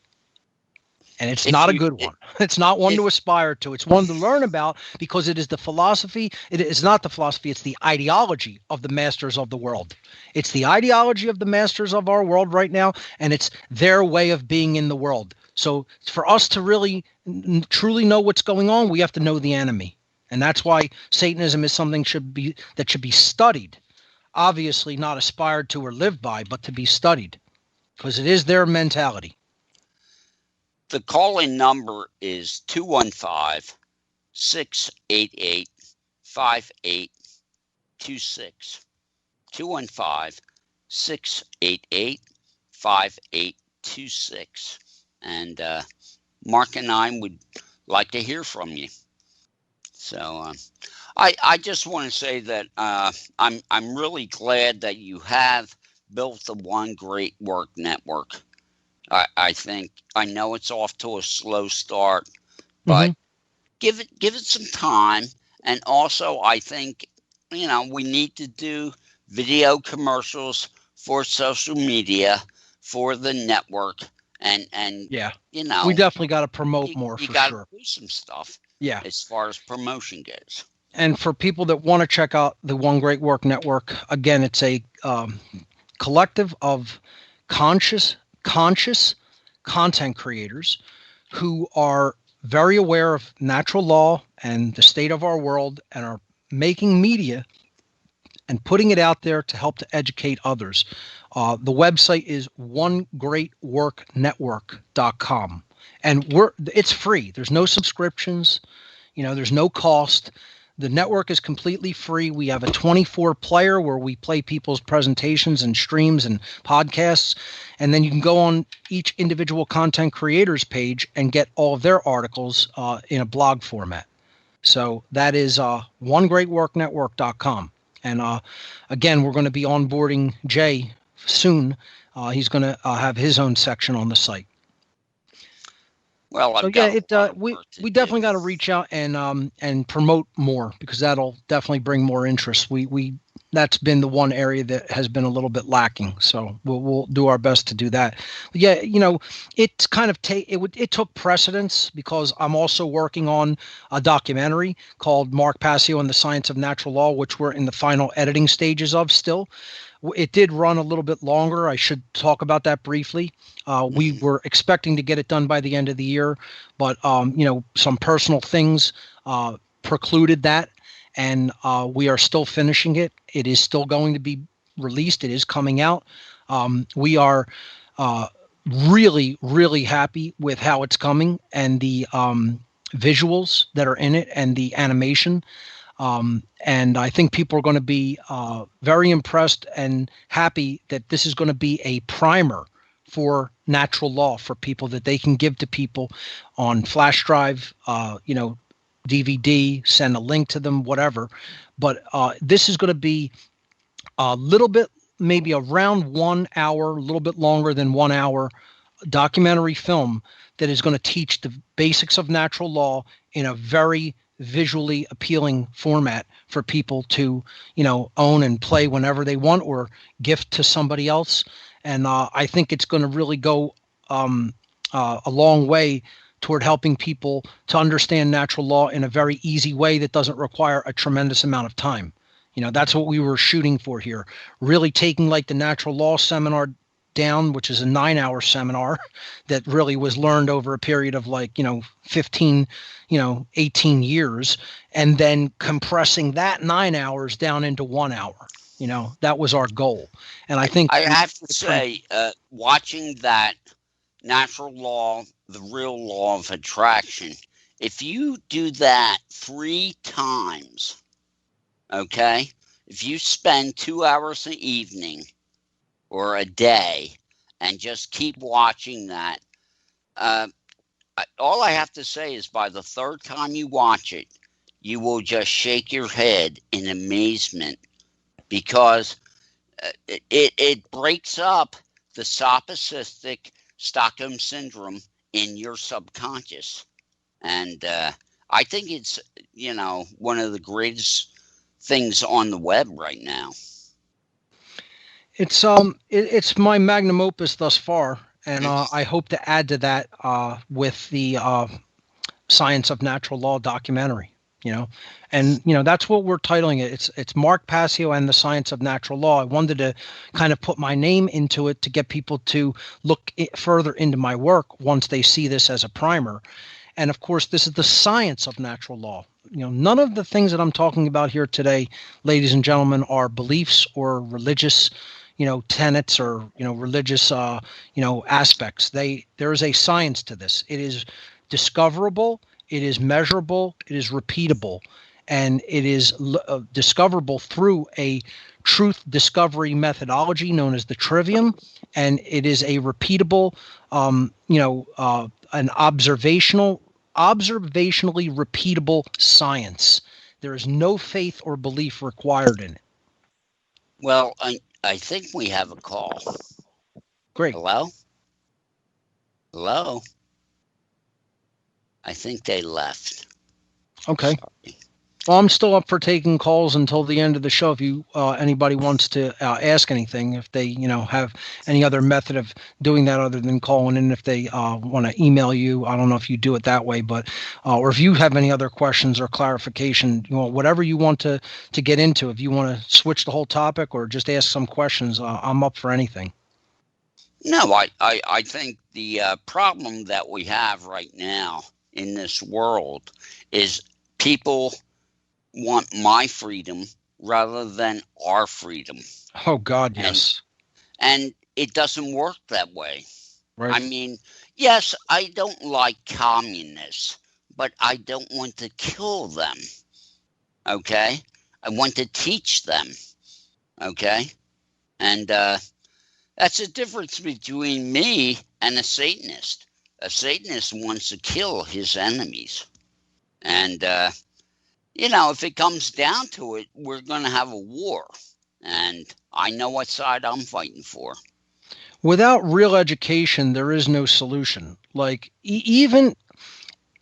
And it's not a good one. It's not one to aspire to. It's one to learn about, because it is the philosophy. It is not the philosophy. It's the ideology of the masters of the world. It's the ideology of the masters of our world right now, and it's their way of being in the world. So for us to really, truly know what's going on, we have to know the enemy. And that's why Satanism is something that should be studied. Obviously not aspired to or lived by, but to be studied, because it is their mentality. The call-in number is 215-688-5826. 215-688-5826. And Mark and I would like to hear from you. So I just want to say that I'm really glad that you have built the One Great Work Network. I think, I know it's off to a slow start, but give it some time. And also, I think, we need to do video commercials for social media, for the network, and we definitely got to promote more. You got to do some stuff. Yeah, as far as promotion goes. And for people that want to check out the One Great Work Network, again, it's a collective of conscious content creators who are very aware of natural law and the state of our world, and are making media and putting it out there to help to educate others. The website is onegreatworknetwork.com, and it's free. There's no subscriptions, there's no cost. The network is completely free. We have a 24 player where we play people's presentations and streams and podcasts. And then you can go on each individual content creators page and get all of their articles in a blog format. So that is onegreatworknetwork.com. And again, we're going to be onboarding Jay soon. He's going to have his own section on the site. Well, we definitely got to reach out and promote more, because that'll definitely bring more interest. We that's been the one area that has been a little bit lacking. So we'll do our best to do that. But yeah, it's kind of it took precedence, because I'm also working on a documentary called Mark Passio and the Science of Natural Law, which we're in the final editing stages of still. It did run a little bit longer. I should talk about that briefly. We were expecting to get it done by the end of the year, but some personal things precluded that, and we are still finishing it. It is still going to be released. It is coming out. We are really, really happy with how it's coming, and the visuals that are in it and the animation. And I think people are going to be very impressed and happy that this is going to be a primer for natural law for people, that they can give to people on flash drive, DVD, send a link to them, whatever. But this is going to be a little bit, maybe around 1 hour, a little bit longer than 1 hour documentary film that is going to teach the basics of natural law in a very visually appealing format for people to, own and play whenever they want, or gift to somebody else. And I think it's going to really go a long way toward helping people to understand natural law in a very easy way that doesn't require a tremendous amount of time. That's what we were shooting for here. Really taking like the natural law seminar down, which is a 9-hour seminar that really was learned over a period of 15, 18 years, and then compressing that 9 hours down into 1 hour. That was our goal. And I think I have to say, watching that natural law, the real law of attraction, if you do that 3 times, okay, if you spend 2 hours an evening or a day and just keep watching that, all I have to say is by the 3rd time you watch it, you will just shake your head in amazement, because it breaks up the sopistic Stockholm syndrome in your subconscious. And I think it's, one of the greatest things on the web right now. It's my magnum opus thus far, and I hope to add to that with the Science of Natural Law documentary. And that's what we're titling it. It's Mark Passio and the Science of Natural Law. I wanted to kind of put my name into it to get people to look further into my work once they see this as a primer. And of course, this is the science of natural law. None of the things that I'm talking about here today, ladies and gentlemen, are beliefs or religious tenets or religious aspects. There is a science to this. It is discoverable, it is measurable, it is repeatable, and it is discoverable through a truth discovery methodology known as the trivium, and it is a repeatable an observationally repeatable science. There is no faith or belief required in it. Well, I think we have a call. Great. Hello? I think they left. Okay. Sorry. Well, I'm still up for taking calls until the end of the show. If you anybody wants to ask anything, if they have any other method of doing that other than calling in, if they want to email you, I don't know if you do it that way, but or if you have any other questions or clarification, whatever you want to get into. If you want to switch the whole topic or just ask some questions, I'm up for anything. No, I think the problem that we have right now in this world is people want my freedom rather than our freedom. Oh, God, yes. And it doesn't work that way. Right. I mean, yes, I don't like communists, but I don't want to kill them. Okay? I want to teach them. Okay? And that's the difference between me and a Satanist. A Satanist wants to kill his enemies. And, if it comes down to it, we're going to have a war. And I know what side I'm fighting for. Without real education, there is no solution. Like, even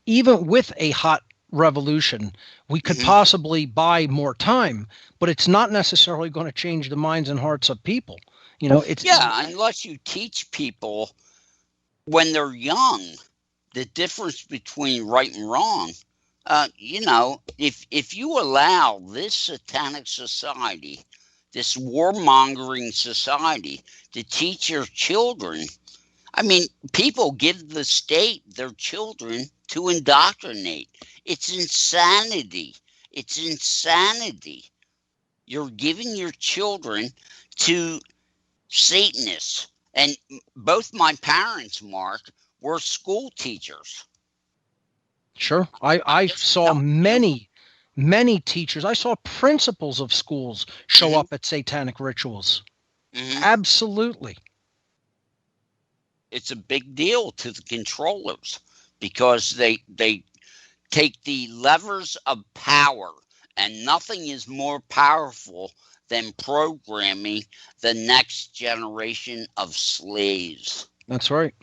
with a hot revolution, we could possibly buy more time, but it's not necessarily going to change the minds and hearts of people. Unless you teach people when they're young the difference between right and wrong. If you allow this satanic society, this warmongering society, to teach your children, people give the state their children to indoctrinate. It's insanity. It's insanity. You're giving your children to Satanists. And both my parents, Mark, were school teachers. Sure. I saw many teachers. I saw principals of schools show up at satanic rituals. Absolutely. It's a big deal to the controllers because they take the levers of power, and nothing is more powerful than programming the next generation of slaves. That's right.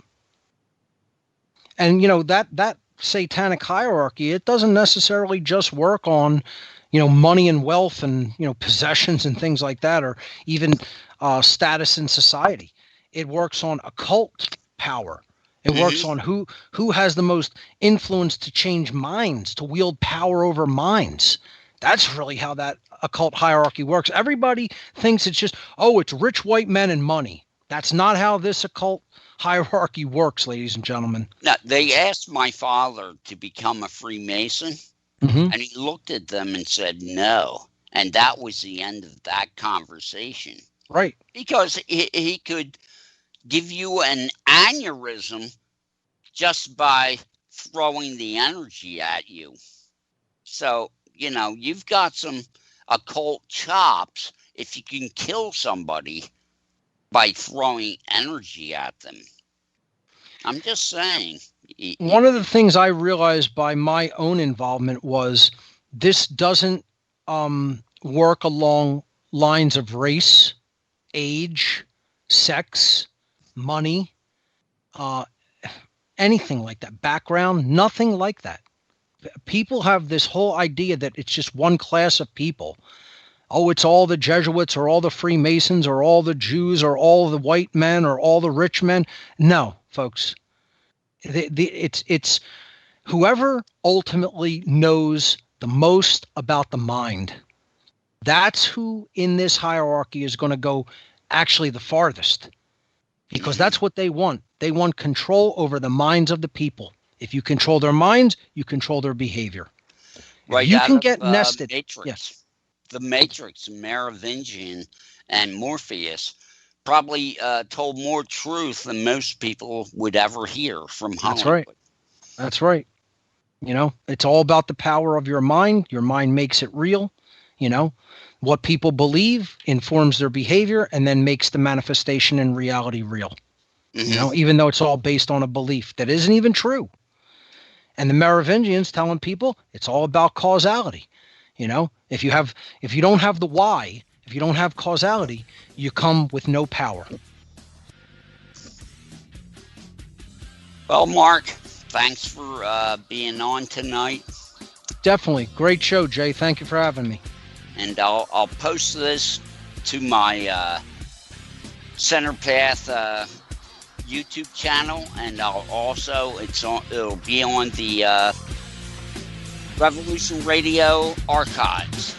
And that satanic hierarchy, it doesn't necessarily just work on money and wealth and possessions and things like that, or even status in society. It works on occult power. It works on who has the most influence to change minds, to wield power over minds. That's really how that occult hierarchy works. Everybody thinks it's just, it's rich white men and money. That's not how this occult hierarchy works, ladies and gentlemen. Now, they asked my father to become a Freemason, and he looked at them and said no. And that was the end of that conversation. Right. Because he could give you an aneurysm just by throwing the energy at you. So, you've got some occult chops if you can kill somebody by throwing energy at them. I'm just saying. One of the things I realized by my own involvement was this doesn't work along lines of race, age, sex, money, anything like that, background, nothing like that. People have this whole idea that it's just one class of people. Oh, it's all the Jesuits or all the Freemasons or all the Jews or all the white men or all the rich men. No, folks. It's whoever ultimately knows the most about the mind. That's who in this hierarchy is going to go actually the farthest, because that's what they want. They want control over the minds of the people. If you control their minds, you control their behavior. Right. You can get nested. Matrix. Yes. The Matrix, Merovingian, and Morpheus probably told more truth than most people would ever hear from Hollywood. That's right. It's all about the power of your mind. Your mind makes it real. What people believe informs their behavior and then makes the manifestation in reality real. Even though it's all based on a belief that isn't even true. And the Merovingians telling people it's all about causality. If you don't have the why, if you don't have causality, you come with no power. Well, Mark, thanks for being on tonight. Definitely. Great show, Jay. Thank you for having me. And I'll post this to my Center Path YouTube channel, and it'll be on the Revolution Radio archives.